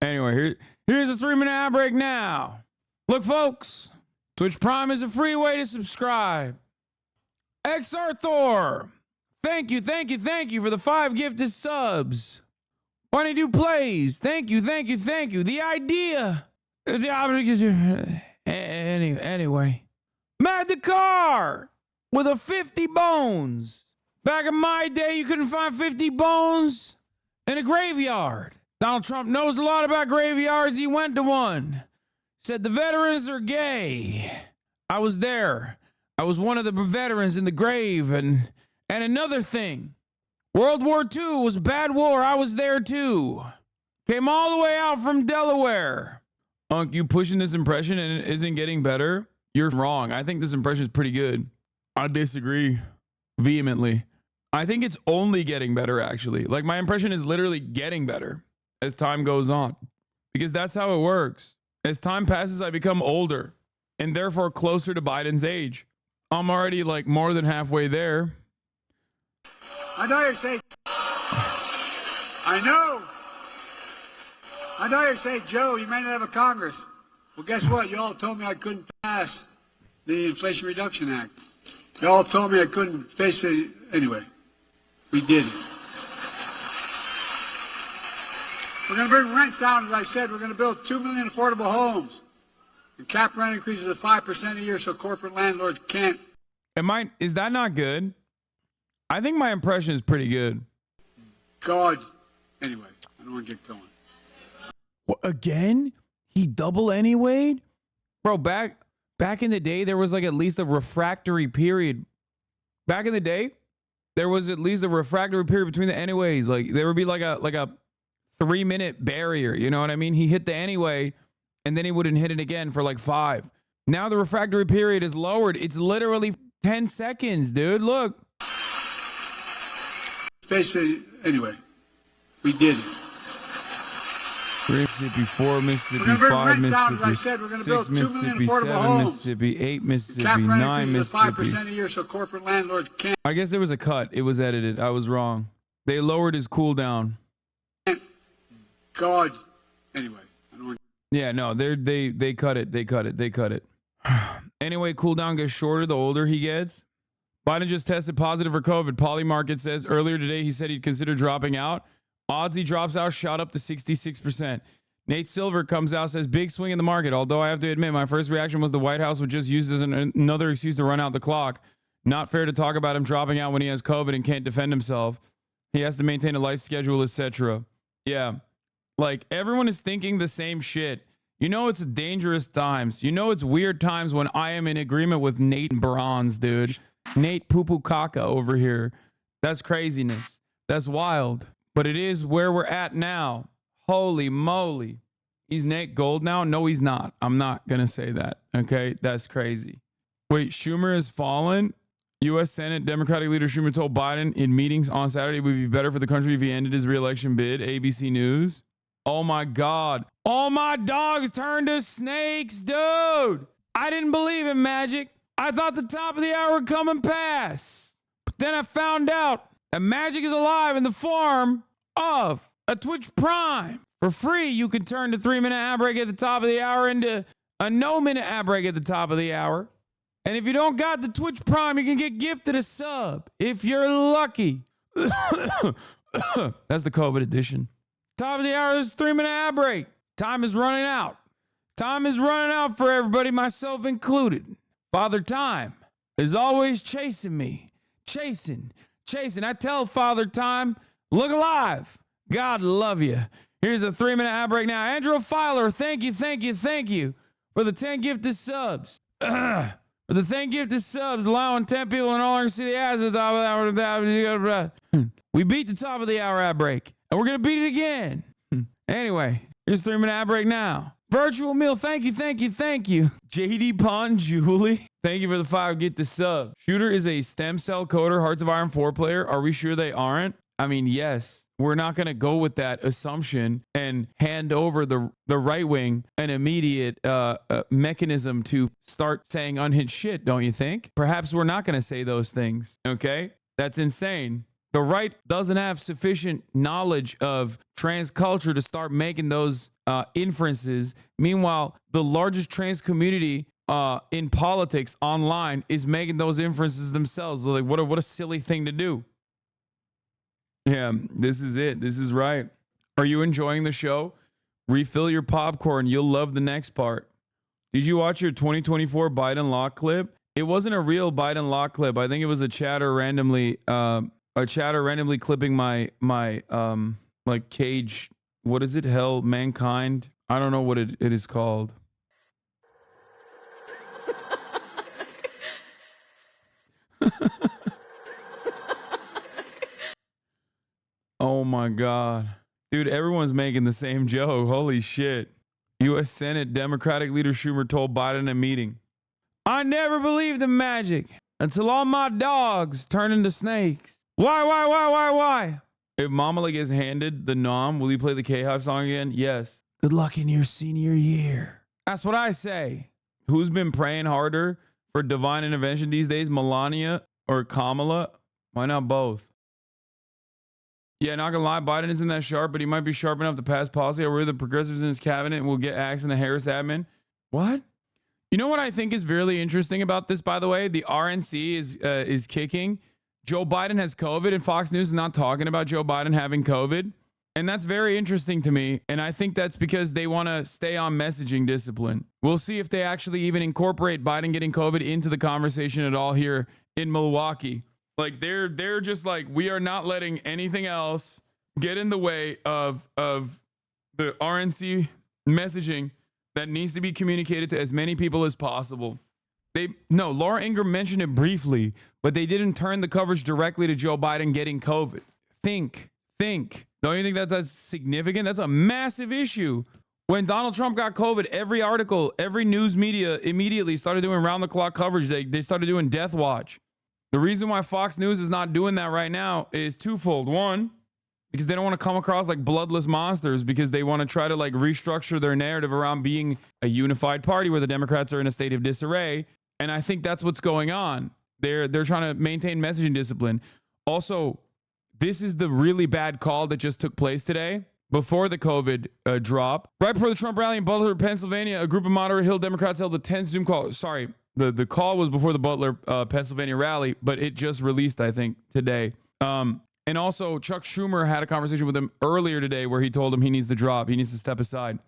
Anyway, here's a 3-minute ad break now. Look, folks, Twitch Prime is a free way to subscribe. XR Thor, thank you, thank you, thank you for the 5 gifted subs. 22 plays, thank you, thank you, thank you. The idea. Anyway. Matt the Car with a 50 bones. Back in my day, you couldn't find 50 bones in a graveyard. Donald Trump knows a lot about graveyards. He went to one. Said the veterans are gay. I was there. I was one of the veterans in the grave. And another thing, World War II was a bad war. I was there too. Came all the way out from Delaware. Unc, you pushing this impression and it isn't getting better? You're wrong. I think this impression is pretty good. I disagree vehemently. I think it's only getting better, actually. Like, my impression is literally getting better as time goes on. Because that's how it works. As time passes, I become older. And therefore closer to Biden's age. I'm already, like, more than halfway there. I know you say... I know you say, Joe, you may not have a Congress. Well, guess what? You all told me I couldn't pass the Inflation Reduction Act. You all told me I couldn't face it. Anyway, we did it. We're going to bring rents down, as I said. We're going to build 2 million affordable homes. And cap rent increases of 5% a year so corporate landlords can't. Is that not good? I think my impression is pretty good. God. Anyway, I don't want to get going. What, again? He double anyway? Bro, back in the day, there was like at least a refractory period. Back in the day, there was at least a refractory period between the anyways. Like, there would be like a 3-minute barrier. You know what I mean? He hit the anyway, and then he wouldn't hit it again for like 5. Now the refractory period is lowered. It's literally 10 seconds, dude. Look. Basically, anyway, we did it. Mississippi 4, Mississippi we're 5, Mississippi Mississippi down, as I said, we're 6, build 2 million Mississippi affordable 7, homes. Mississippi 8, Mississippi Cap rent 9, increases of Mississippi. 5% a year so corporate landlords can't. I guess there was a cut. It was edited. I was wrong. They lowered his cooldown. God. Anyway, I don't want. Yeah, no, they cut it. They cut it. Anyway, cooldown gets shorter the older he gets. Biden just tested positive for COVID. Polymarket says earlier today he said he'd consider dropping out. Odds he drops out shot up to 66%. Nate Silver comes out, says big swing in the market. Although I have to admit, my first reaction was the White House would just use this as another excuse to run out the clock. Not fair to talk about him dropping out when he has COVID and can't defend himself. He has to maintain a life schedule, etc. Yeah. Like, everyone is thinking the same shit. You know it's dangerous times. You know it's weird times when I am in agreement with Nate Bronze, dude. Nate Poo-Poo Caca over here. That's craziness. That's wild. But it is where we're at now. Holy moly. He's Nate Gold now? No, he's not. I'm not going to say that. Okay? That's crazy. Wait, Schumer has fallen? U.S. Senate Democratic leader Schumer told Biden in meetings on Saturday it would be better for the country if he ended his re-election bid. ABC News. Oh my God. All my dogs turned to snakes, dude. I didn't believe it, Magic. I thought the top of the hour would come and pass. But then I found out that Magic is alive in the form of a Twitch Prime. For free, you can turn the 3-minute ad break at the top of the hour into a no-minute ad break at the top of the hour. And if you don't got the Twitch Prime, you can get gifted a sub if you're lucky. That's the COVID edition. Top of the hour is 3-minute ad break. Time is running out. Time is running out for everybody, myself included. Father Time is always chasing me. Chasing. I tell Father Time, look alive. God love you. Here's a 3-minute ad break now. Andrew Filer, thank you for the 10 gifted subs. For the 10 gifted subs, allowing 10 people and all to see the ads at the top of the hour. We beat the top of the hour ad break, and we're going to beat it again. Anyway, here's a 3-minute ad break now. Virtual meal, thank you. JD Pond Julie, thank you for the 5 get the sub. Shooter is a stem cell coder, Hearts of Iron 4 player. Are we sure they aren't? I mean, yes. We're not going to go with that assumption and hand over the right wing an immediate mechanism to start saying unhinged shit, don't you think? Perhaps we're not going to say those things, okay? That's insane. The right doesn't have sufficient knowledge of trans culture to start making those inferences. Meanwhile, the largest trans community in politics online is making those inferences themselves. Like, what a silly thing to do. Yeah, this is it. This is right. Are you enjoying the show? Refill your popcorn. You'll love the next part. Did you watch your 2024 Biden lock clip? It wasn't a real Biden lock clip. I think it was a chatter randomly clipping my like cage. What is it? Hell, mankind. I don't know what it is called. Oh my God. Dude, everyone's making the same joke. Holy shit. U.S. Senate Democratic leader Schumer told Biden in a meeting, I never believed in magic until all my dogs turn into snakes. Why? If Mamala gets handed the nom, will you play the K-Hive song again? Yes. Good luck in your senior year. That's what I say. Who's been praying harder for divine intervention these days? Melania or Kamala? Why not both? Yeah, not gonna lie, Biden isn't that sharp, but he might be sharp enough to pass policy. Or the progressives in his cabinet will get axed in the Harris admin. What? You know what I think is really interesting about this, by the way? The RNC is kicking. Joe Biden has COVID, and Fox News is not talking about Joe Biden having COVID. And that's very interesting to me. And I think that's because they want to stay on messaging discipline. We'll see if they actually even incorporate Biden getting COVID into the conversation at all here in Milwaukee. Like they're just like, we are not letting anything else get in the way of the RNC messaging that needs to be communicated to as many people as possible. Laura Ingraham mentioned it briefly, but they didn't turn the coverage directly to Joe Biden getting COVID. Think. Don't you think that's significant? That's a massive issue. When Donald Trump got COVID, every article, every news media immediately started doing round-the-clock coverage. They started doing Death Watch. The reason why Fox News is not doing that right now is twofold. One, because they don't want to come across like bloodless monsters, because they want to try to like restructure their narrative around being a unified party where the Democrats are in a state of disarray. And I think that's what's going on. They're trying to maintain messaging discipline. Also, this is the really bad call that just took place today before the COVID drop. Right before the Trump rally in Butler, Pennsylvania, a group of moderate Hill Democrats held a tense Zoom call. Sorry, the call was before the Butler, Pennsylvania rally, but it just released, I think, today. And also, Chuck Schumer had a conversation with him earlier today where he told him he needs to drop. He needs to step aside.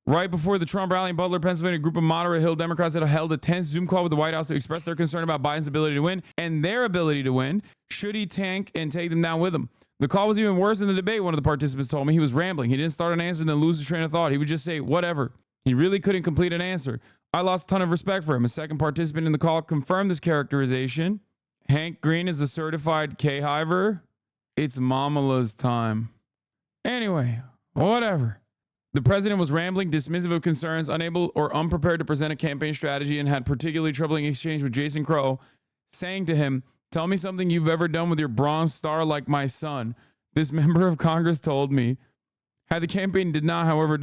Right before the Trump rally in Butler, Pennsylvania, a group of moderate Hill Democrats had held a tense Zoom call with the White House to express their concern about Biden's ability to win and their ability to win should he tank and take them down with him. The call was even worse than the debate, one of the participants told me. He was rambling. He didn't start an answer and then lose his train of thought. He would just say, whatever. He really couldn't complete an answer. I lost a ton of respect for him. A second participant in the call confirmed this characterization. Hank Green is a certified K-Hiver. It's Mamala's time. Anyway, whatever. The president was rambling, dismissive of concerns, unable or unprepared to present a campaign strategy, and had particularly troubling exchange with Jason Crow, saying to him, tell me something you've ever done with your Bronze Star like my son. This member of Congress told me. The campaign did not, however,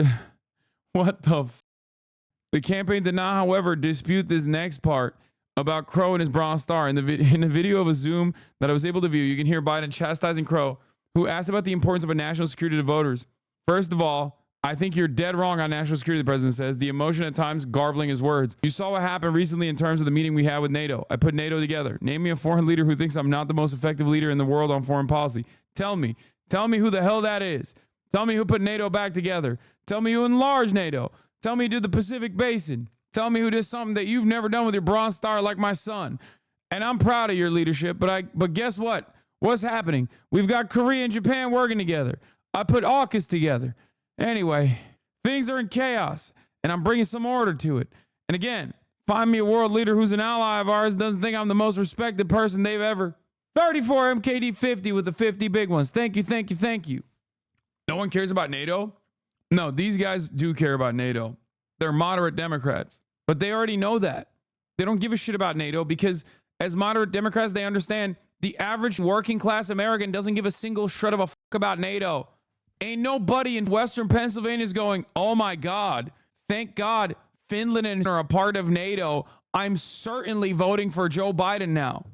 The campaign did not, however, dispute this next part about Crow and his Bronze Star. In the video of a Zoom that I was able to view, you can hear Biden chastising Crow, who asked about the importance of a national security to voters. First of all, I think you're dead wrong on national security, the president says, the emotion at times garbling his words. You saw what happened recently in terms of the meeting we had with NATO. I put NATO together. Name me a foreign leader who thinks I'm not the most effective leader in the world on foreign policy. Tell me who the hell that is. Tell me who put NATO back together. Tell me who enlarged NATO. Tell me who did the Pacific Basin. Tell me who did something that you've never done with your Bronze Star like my son. And I'm proud of your leadership, but guess what? What's happening? We've got Korea and Japan working together. I put AUKUS together. Anyway, things are in chaos, and I'm bringing some order to it. And again, find me a world leader who's an ally of ours, doesn't think I'm the most respected person they've ever. 34 MKD 50 with the 50 big ones. Thank you, thank you, thank you. No one cares about NATO? No, these guys do care about NATO. They're moderate Democrats, but they already know that. They don't give a shit about NATO because as moderate Democrats, they understand the average working class American doesn't give a single shred of a fuck about NATO. Ain't nobody in Western Pennsylvania is going, oh my God, thank God Finland are a part of NATO. I'm certainly voting for Joe Biden now.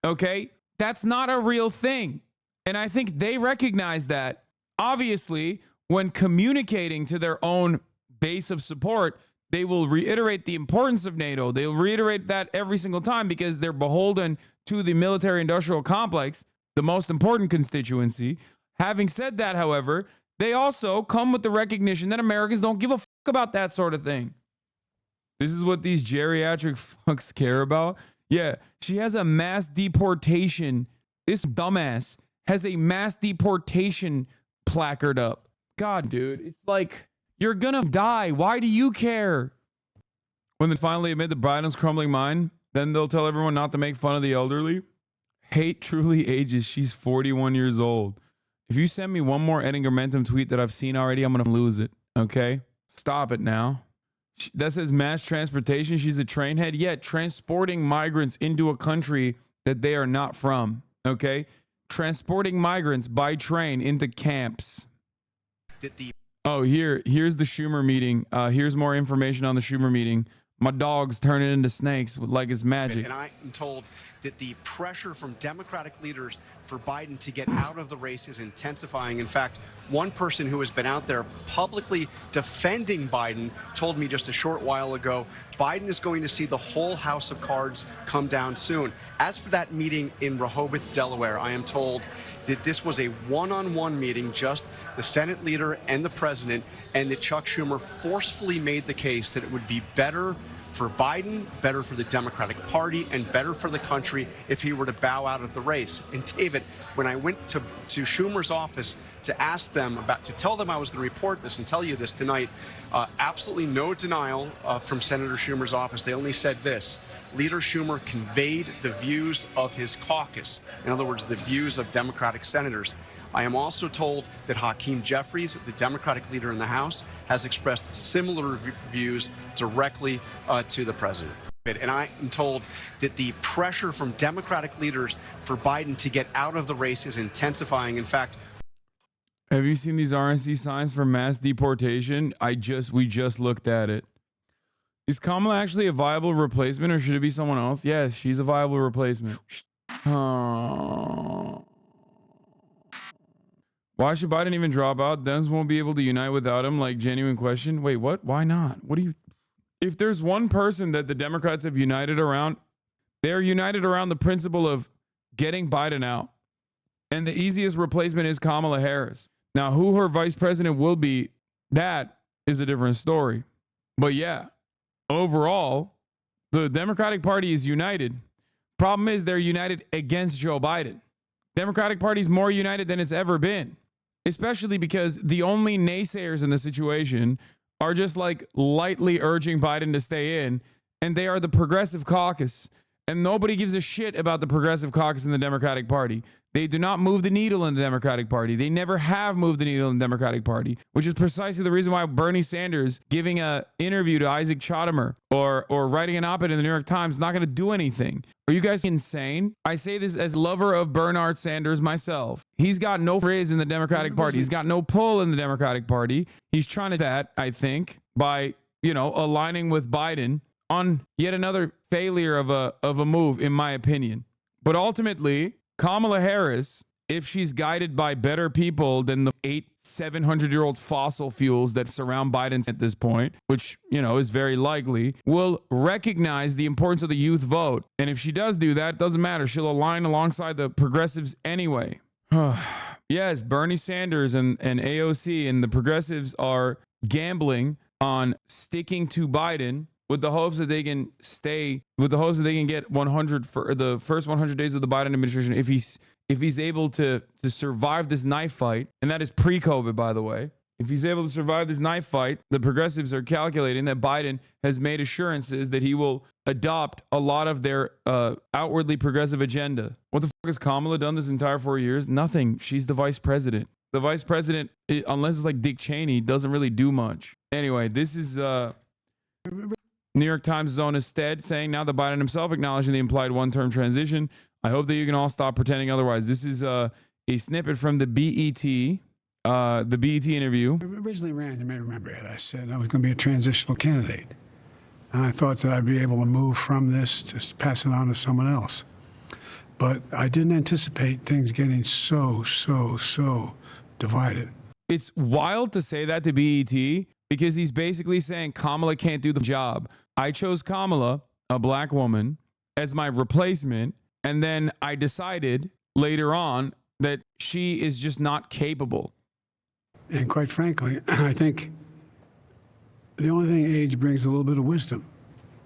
Okay? That's not a real thing. And I think they recognize that. Obviously, when communicating to their own base of support, they will reiterate the importance of NATO. They'll reiterate that every single time because they're beholden to the military-industrial complex, the most important constituency. Having said that, however, they also come with the recognition that Americans don't give a fuck about that sort of thing. This is what these geriatric fucks care about. Yeah, she has a mass deportation. This dumbass has a mass deportation placard up. God, dude, it's like, you're gonna die. Why do you care? When they finally admit that Biden's crumbling mind, then they'll tell everyone not to make fun of the elderly. Hate truly ages. She's 41 years old. If you send me one more Edingermentum tweet that I've seen already, I'm gonna lose it. Okay? Stop it now. That says mass transportation. She's a train head. Yeah, transporting migrants into a country that they are not from. Okay? Transporting migrants by train into camps. Oh, here's the Schumer meeting. Here's more information on the Schumer meeting. My dog's turning into snakes like it's magic. And I am told that the pressure from Democratic leaders for Biden to get out of the race is intensifying. In fact, one person who has been out there publicly defending Biden told me just a short while ago, Biden is going to see the whole house of cards come down soon. As for that meeting in Rehoboth, Delaware, I am told that this was a one-on-one meeting, just the Senate leader and the president, and that Chuck Schumer forcefully made the case that it would be better for Biden, better for the Democratic Party, and better for the country if he were to bow out of the race. And David, when I went to Schumer's office to ask them to tell them I was going to report this and tell you this tonight, absolutely no denial from Senator Schumer's office. They only said this: Leader Schumer conveyed the views of his caucus. In other words, the views of Democratic senators. I am also told that Hakeem Jeffries, the Democratic leader in the House, has expressed similar views directly to the president. And I am told that the pressure from Democratic leaders for Biden to get out of the race is intensifying. In fact, have you seen these RNC signs for mass deportation? We just looked at it. Is Kamala actually a viable replacement, or should it be someone else? Yes, she's a viable replacement. Why should Biden even drop out? Dems won't be able to unite without him. Like, genuine question. Wait, what? Why not? What do you... If there's one person that the Democrats have united around, they're united around the principle of getting Biden out. And the easiest replacement is Kamala Harris. Now, who her vice president will be, that is a different story. But yeah, overall, the Democratic Party is united. Problem is they're united against Joe Biden. Democratic Party is more united than it's ever been. Especially because the only naysayers in the situation are just like lightly urging Biden to stay in, and they are the Progressive Caucus. And nobody gives a shit about the Progressive Caucus in the Democratic Party. They do not move the needle in the Democratic Party. They never have moved the needle in the Democratic Party, which is precisely the reason why Bernie Sanders giving an interview to Isaac Chottimer or writing an op-ed in the New York Times is not going to do anything. Are you guys insane? I say this as lover of Bernard Sanders myself. He's got no frizz in the Democratic Party. He's got no pull in the Democratic Party. He's trying to do that, I think, by, aligning with Biden on yet another failure of a move, in my opinion. But ultimately, Kamala Harris, if she's guided by better people than the 700-year-old fossil fuels that surround Biden at this point, which, is very likely, will recognize the importance of the youth vote. And if she does do that, it doesn't matter. She'll align alongside the progressives anyway. Yes, Bernie Sanders and AOC and the progressives are gambling on sticking to Biden with the hopes that they can get 100 for the first 100 days of the Biden administration if he's able to survive this knife fight, and that is pre-COVID, by the way, if he's able to survive this knife fight, the progressives are calculating that Biden has made assurances that he will adopt a lot of their outwardly progressive agenda. What the fuck has Kamala done this entire 4 years? Nothing. She's the vice president. The vice president, unless it's like Dick Cheney, doesn't really do much. Anyway, this is New York Times' own Stead saying now that Biden himself acknowledging the implied one-term transition. I hope that you can all stop pretending otherwise. This is a snippet from the BET interview. Originally ran, you may remember it. I said I was going to be a transitional candidate. And I thought that I'd be able to move from this, just pass it on to someone else. But I didn't anticipate things getting so divided. It's wild to say that to BET because he's basically saying Kamala can't do the job. I chose Kamala, a black woman, as my replacement. And then I decided later on that she is just not capable. And quite frankly, I think the only thing age brings a little bit of wisdom.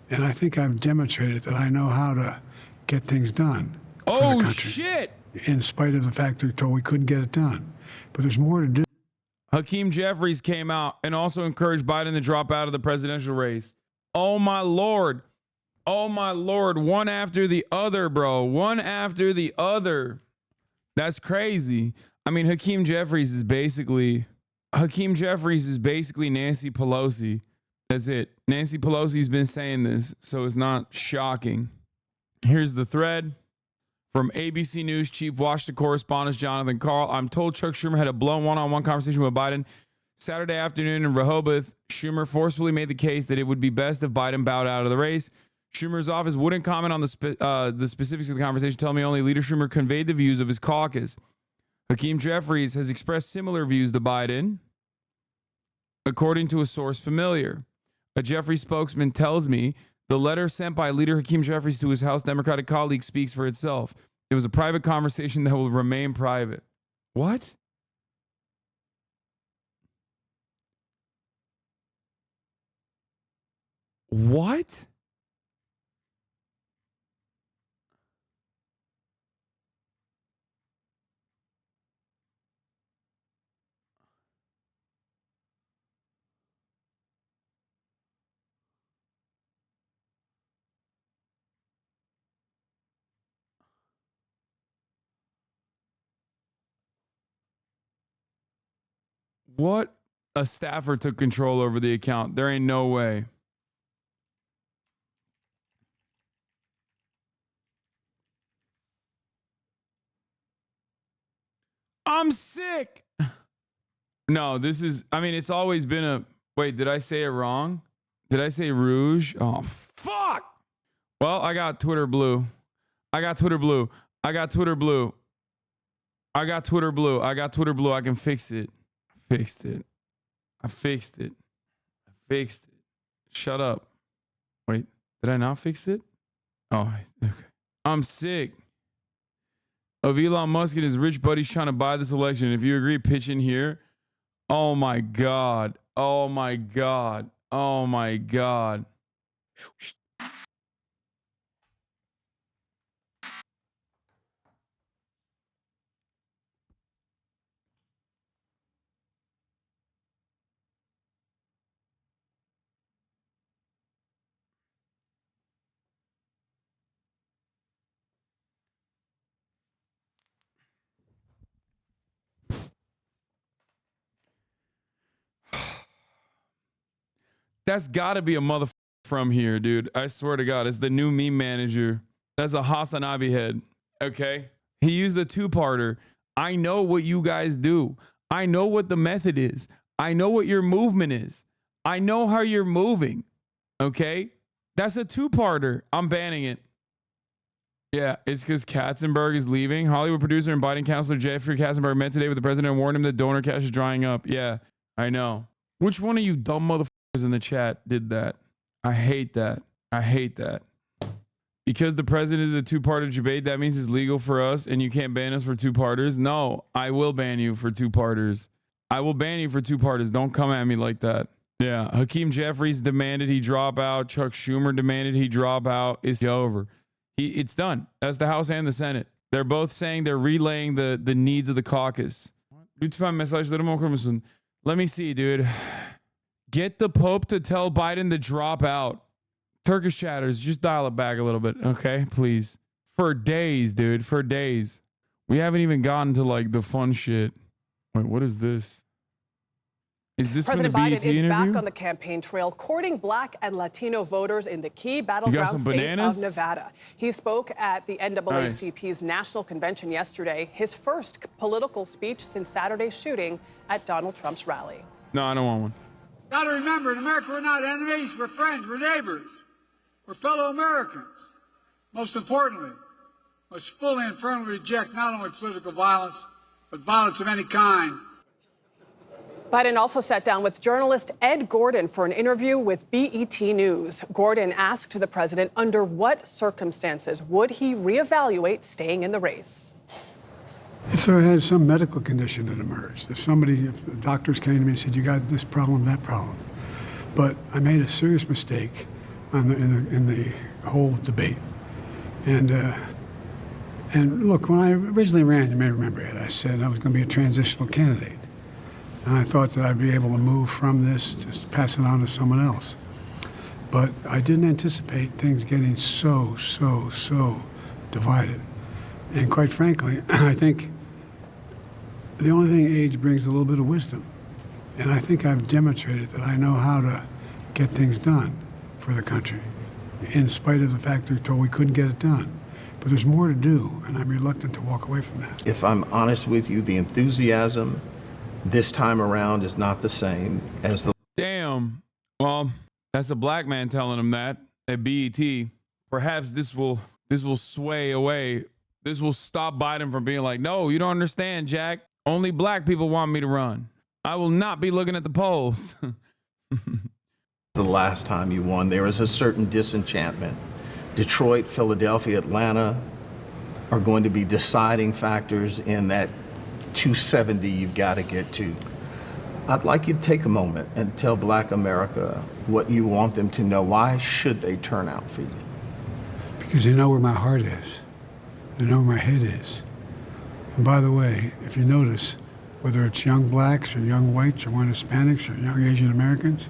And I think I've demonstrated that I know how to get things done. Oh, shit. In spite of the fact that we told we couldn't get it done. But there's more to do. Hakeem Jeffries came out and also encouraged Biden to drop out of the presidential race. Oh, my Lord. Oh, my Lord. One after the other, bro. One after the other. That's crazy. I mean, Hakeem Jeffries is basically Nancy Pelosi. That's it. Nancy Pelosi's been saying this, so it's not shocking. Here's the thread from ABC News chief Washington correspondent Jonathan Karl. I'm told Chuck Schumer had a blown one-on-one conversation with Biden Saturday afternoon in Rehoboth. Schumer forcefully made the case that it would be best if Biden bowed out of the race. Schumer's office wouldn't comment on the specifics of the conversation, telling me only Leader Schumer conveyed the views of his caucus. Hakeem Jeffries has expressed similar views to Biden, according to a source familiar. A Jeffries spokesman tells me the letter sent by Leader Hakeem Jeffries to his House Democratic colleague speaks for itself. It was a private conversation that will remain private. What? What? What? A staffer took control over the account. There ain't no way. I'm sick. No, this is, I mean, it's always been a, wait, did I say it wrong? Did I say rouge? Oh, fuck. Well, I got Twitter blue. I got Twitter blue. I got Twitter blue. I got Twitter blue. I got Twitter blue. I can fix it. Fixed it. I fixed it. I fixed it. Shut up. Wait, did I not fix it? Oh, okay. I'm sick of Elon Musk and his rich buddies trying to buy this election. If you agree, pitch in here. Oh my God. Oh my God. Oh my God. That's got to be a motherfucker from here, dude. I swear to God, it's the new meme manager. That's a Hasanabi head. Okay. He used a two-parter. I know what you guys do. I know what the method is. I know what your movement is. I know how you're moving. Okay. That's a two-parter. I'm banning it. Yeah, it's because Katzenberg is leaving. Hollywood producer and Biden counselor Jeffrey Katzenberg met today with the president and warned him that donor cash is drying up. Yeah, I know. Which one of you dumb motherfuckers in the chat did that? I hate that. I hate that. Because the president did a two-parter debate, that means it's legal for us and you can't ban us for two-parters? No, I will ban you for two-parters. I will ban you for two-parters. Don't come at me like that. Yeah, Hakeem Jeffries demanded he drop out. Chuck Schumer demanded he drop out. It's over. It's done. That's the House and the Senate. They're both saying they're relaying the needs of the caucus. Lütfen mesajlarımı okur musun? Let me see, dude. Get the Pope to tell Biden to drop out. Turkish chatters, just dial it back a little bit, okay? Please. For days, dude. For days. We haven't even gotten to like the fun shit. Wait, what is this? Is this President from the Biden BET is interview? back on the campaign trail, courting Black and Latino voters in the key battleground state of Nevada. He spoke at the NAACP's national convention yesterday, his first political speech since Saturday's shooting at Donald Trump's rally. No, I don't want one. Got to remember, in America, we're not enemies, we're friends, we're neighbors, we're fellow Americans. Most importantly, must fully and firmly reject not only political violence, but violence of any kind. Biden also sat down with journalist Ed Gordon for an interview with BET News. Gordon asked the president under what circumstances would he reevaluate staying in the race. If I had some medical condition that emerged, if the doctors came to me and said, you got this problem, that problem. But I made a serious mistake in the whole debate. And look, when I originally ran, you may remember it, I said I was going to be a transitional candidate. And I thought that I'd be able to move from this, just pass it on to someone else. But I didn't anticipate things getting so divided. And quite frankly, I think the only thing age brings a little bit of wisdom. And I think I've demonstrated that I know how to get things done for the country, in spite of the fact they're told we couldn't get it done. But there's more to do, and I'm reluctant to walk away from that. If I'm honest with you, the enthusiasm this time around is not the same as the... Damn. Well, that's a black man telling him that at BET. Perhaps this will sway away. This will stop Biden from being like, no, you don't understand, Jack. Only black people want me to run. I will not be looking at the polls. The last time you won, there is a certain disenchantment. Detroit, Philadelphia, Atlanta are going to be deciding factors in that 270 you've got to get to. I'd like you to take a moment and tell Black America what you want them to know. Why should they turn out for you? Because they know where my heart is. They know where my head is. And by the way, if you notice, whether it's young blacks or young whites or young Hispanics or young Asian Americans,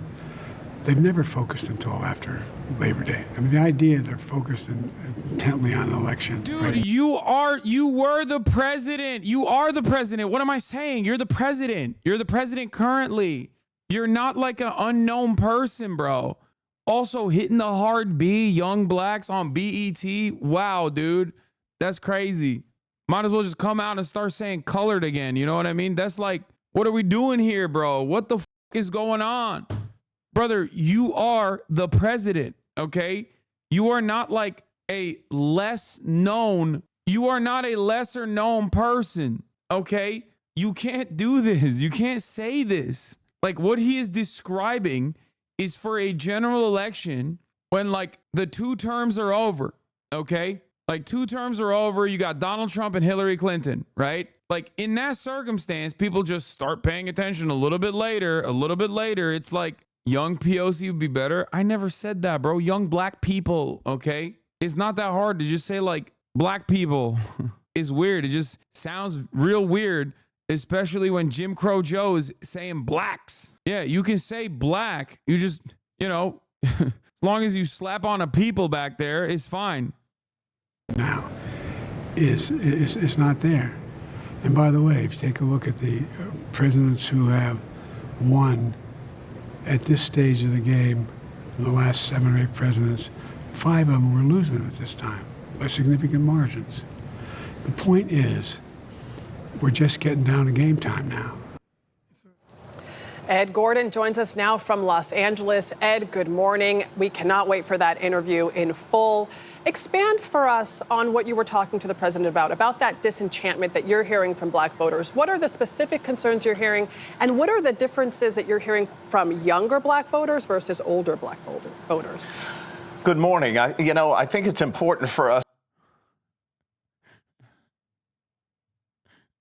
they've never focused until after Labor Day. I mean, the idea they're focused intently on an election. Dude, right? you were the president. You are the president. What am I saying? You're the president. You're the president currently. You're not like an unknown person, bro. Also hitting the hard B, young blacks on BET. Wow, dude. That's crazy. Might as well just come out and start saying colored again. You know what I mean? That's like, what are we doing here, bro? What the is going on? Brother, you are the president, okay? You are not like a lesser known person, okay? You can't do this. You can't say this. Like, what he is describing is for a general election when, like, the 2 terms are over, okay? Like, 2 terms are over. You got Donald Trump and Hillary Clinton, right? Like, in that circumstance, people just start paying attention a little bit later. It's like, young POC would be better. I never said that, bro. Young black people, okay? It's not that hard to just say, like, black people. It's weird. It just sounds real weird, especially when Jim Crow Joe is saying blacks. Yeah, you can say black. You just, as long as you slap on a people back there, it's fine. Now is not there. And by the way, if you take a look at the presidents who have won at this stage of the game, the last 7 or 8 presidents, 5 of them were losing at this time by significant margins. The point is, we're just getting down to game time now. Ed Gordon joins us now from Los Angeles. Ed, good morning. We cannot wait for that interview in full. Expand for us on what you were talking to the president about that disenchantment that you're hearing from black voters. What are the specific concerns you're hearing, and what are the differences that you're hearing from younger black voters versus older black voters? Good morning. I think it's important for us.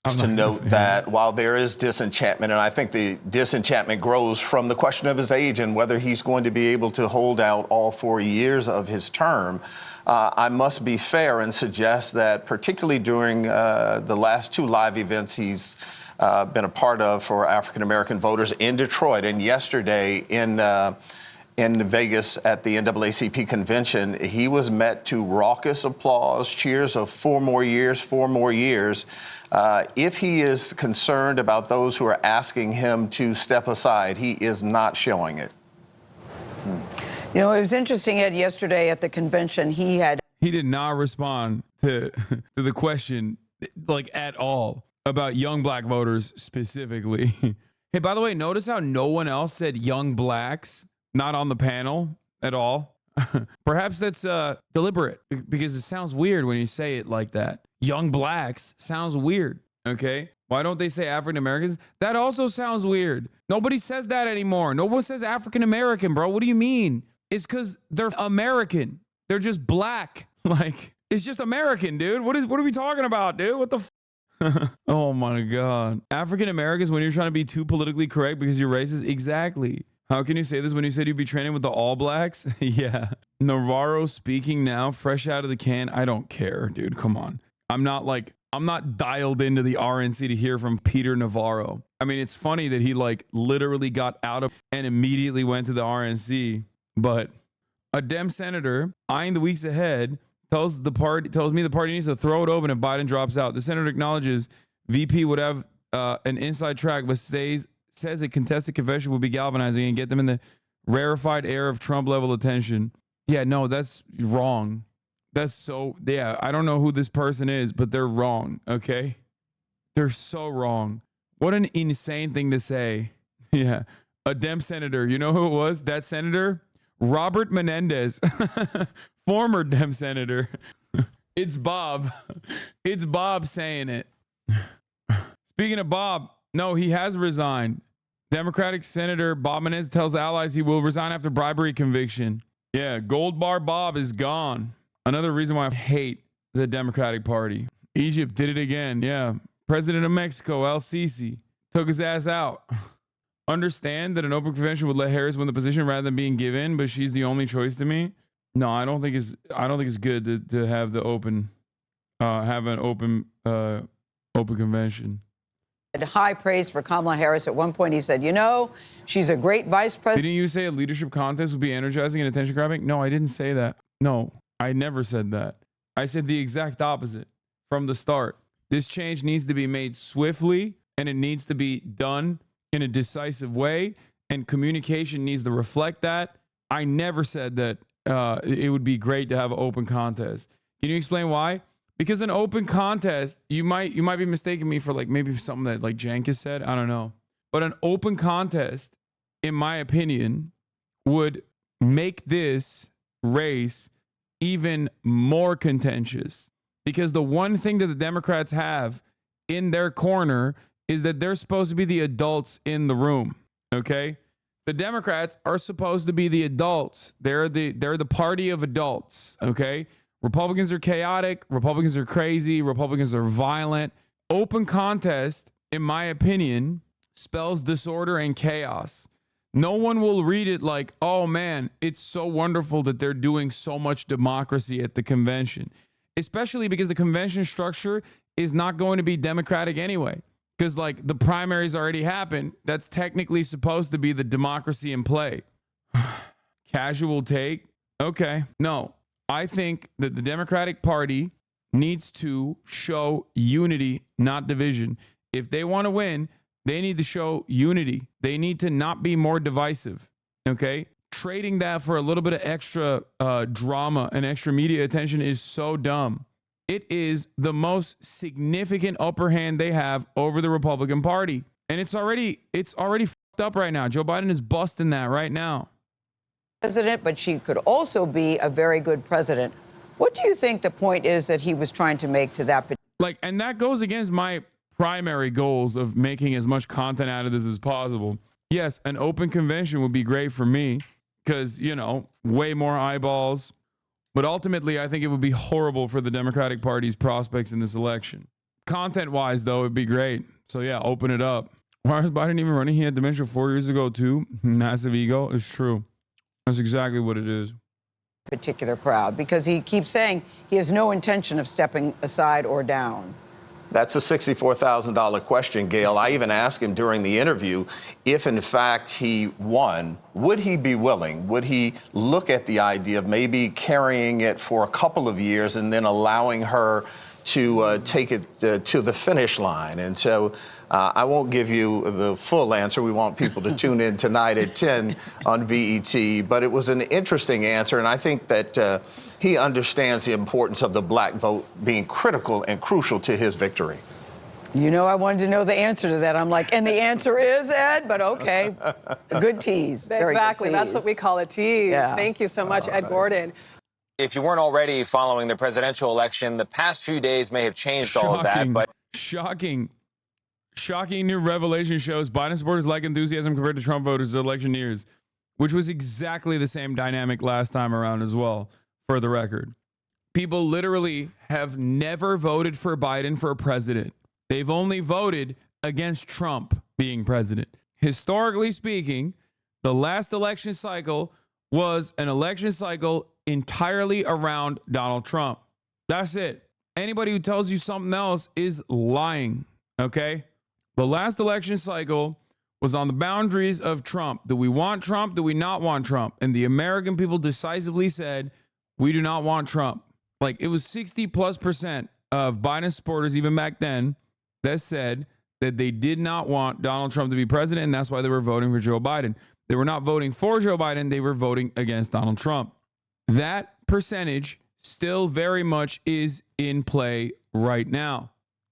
To note that while there is disenchantment, and I think the disenchantment grows from the question of his age and whether he's going to be able to hold out all 4 years of his term, I must be fair and suggest that particularly during the last 2 live events he's been a part of for African-American voters in Detroit and yesterday in Vegas at the NAACP convention, he was met to raucous applause, cheers of 4 more years, 4 more years. If he is concerned about those who are asking him to step aside, he is not showing it. You know, it was interesting, Ed, yesterday at the convention, he did not respond to the question, like, at all about young black voters specifically. Hey, by the way, notice how no one else said young blacks, not on the panel at all. Perhaps that's deliberate because it sounds weird when you say it like that. Young blacks sounds weird, okay? Why don't they say African Americans? That also sounds weird. Nobody says that anymore. No one says African American, bro. What do you mean? It's because they're American. They're just black. Like, it's just American, dude. What are we talking about, dude? What the Oh my God. African Americans when you're trying to be too politically correct because you're racist? Exactly. How can you say this when you said you'd be training with the All Blacks? Yeah. Navarro speaking now, fresh out of the can. I don't care, dude. Come on. I'm not dialed into the RNC to hear from Peter Navarro. I mean, it's funny that he like literally got out of and immediately went to the RNC. But a Dem senator eyeing the weeks ahead tells me the party needs to throw it open if Biden drops out. The senator acknowledges VP would have an inside track, but says a contested convention will be galvanizing and get them in the rarefied air of Trump level attention. Yeah, no, that's wrong. That's so, yeah, I don't know who this person is, but they're wrong, okay? They're so wrong. What an insane thing to say. Yeah, a Dem senator. You know who it was? That senator? Robert Menendez, former Dem senator. It's Bob. It's Bob saying it. Speaking of Bob, no, he has resigned. Democratic Senator Bob Menendez tells allies he will resign after bribery conviction. Yeah, Gold Bar Bob is gone. Another reason why I hate the Democratic Party. Egypt did it again. Yeah. President of Mexico, El Sisi, took his ass out. Understand that an open convention would let Harris win the position rather than being given, but she's the only choice to me. No, I don't think it's good to have the open convention. high praise for Kamala Harris. At one point, he said, you know, she's a great vice president. Didn't you say a leadership contest would be energizing and attention grabbing? No, I didn't say that. No, I never said that. I said the exact opposite from the start. This change needs to be made swiftly, and it needs to be done in a decisive way, and communication needs to reflect that. I never said that it would be great to have an open contest. Can you explain why? Because an open contest, you might be mistaking me for like maybe something that like Jank has said. I don't know. But an open contest, in my opinion, would make this race even more contentious. Because the one thing that the Democrats have in their corner is that they're supposed to be the adults in the room. Okay? The Democrats are supposed to be the adults. They're the party of adults. Okay? Republicans are chaotic. Republicans are crazy. Republicans are violent. Open contest, in my opinion, spells disorder and chaos. No one will read it like, oh man, it's so wonderful that they're doing so much democracy at the convention. Especially because the convention structure is not going to be democratic anyway. Because like the primaries already happened. That's technically supposed to be the democracy in play. Casual take. Okay. No. I think that the Democratic Party needs to show unity, not division. If they want to win, they need to show unity. They need to not be more divisive. Okay? Trading that for a little bit of extra drama and extra media attention is so dumb. It is the most significant upper hand they have over the Republican Party. And it's already fucked up right now. Joe Biden is busting that right now. President, but she could also be a very good president. What do you think the point is that he was trying to make to that? And that goes against my primary goals of making as much content out of this as possible. Yes, an open convention would be great for me because, you know, way more eyeballs. But ultimately, I think it would be horrible for the Democratic Party's prospects in this election. content-wise, though, it'd be great. So, yeah, open it up. Why is Biden even running? He had dementia 4 years ago, too. Massive ego. It's true. That's exactly what it is. Particular crowd, because he keeps saying he has no intention of stepping aside or down. That's a $64,000 question, Gail. I even asked him during the interview if, in fact, he won, would he be willing? Would he look at the idea of maybe carrying it for a couple of years and then allowing her to take it to the finish line? And so I won't give you the full answer. We want people to tune in tonight at 10 on BET. But it was an interesting answer, and I think that he understands the importance of the black vote being critical and crucial to his victory. You know, I wanted to know the answer to that. I'm like, and the answer is, Ed, but okay. A good tease. Very Exactly. good That's tease. what we call a tease. Yeah. Thank you so much, Ed Gordon. If you weren't already following the presidential election, the past few days may have changed all of that, but Shocking new revelation shows Biden supporters lack enthusiasm compared to Trump voters as election nears, which was exactly the same dynamic last time around as well, for the record. People literally have never voted for Biden for president. They've only voted against Trump being president. Historically speaking, the last election cycle was an election cycle entirely around Donald Trump. That's it. Anybody who tells you something else is lying, okay? The last election cycle was on the boundaries of Trump. Do we want Trump? Do we not want Trump? And the American people decisively said, we do not want Trump. Like, it was 60+% of Biden supporters, even back then, that said that they did not want Donald Trump to be president, and that's why they were voting for Joe Biden. They were not voting for Joe Biden. They were voting against Donald Trump. That percentage still very much is in play right now.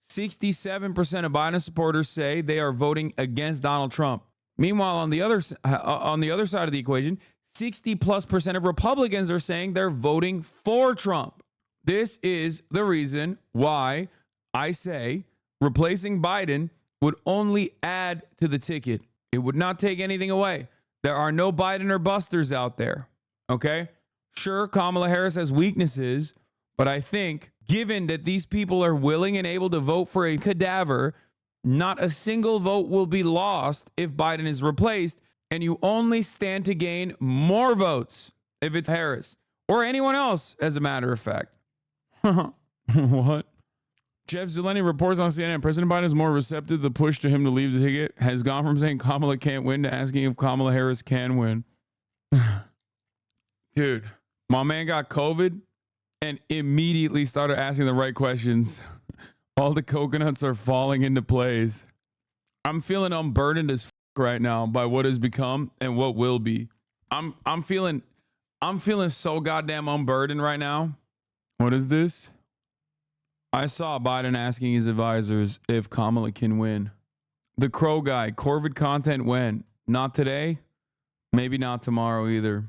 67% of Biden supporters say they are voting against Donald Trump. Meanwhile, on the other side of the equation, 60+% of Republicans are saying they're voting for Trump. This is the reason why I say replacing Biden would only add to the ticket. It would not take anything away. There are no Biden or busters out there. Okay? Sure, Kamala Harris has weaknesses, but I think given that these people are willing and able to vote for a cadaver, not a single vote will be lost if Biden is replaced, and you only stand to gain more votes if it's Harris or anyone else, as a matter of fact. What? Jeff Zeleny reports on CNN, President Biden is more receptive. The push to him to leave the ticket has gone from saying Kamala can't win to asking if Kamala Harris can win. Dude, my man got COVID and immediately started asking the right questions. All the coconuts are falling into place. I'm feeling unburdened as right now by what has become and what will be. I'm feeling so goddamn unburdened right now. What is this? I saw Biden asking his advisors if Kamala can win. The Crow guy, Corvid content when? Not today, maybe not tomorrow either.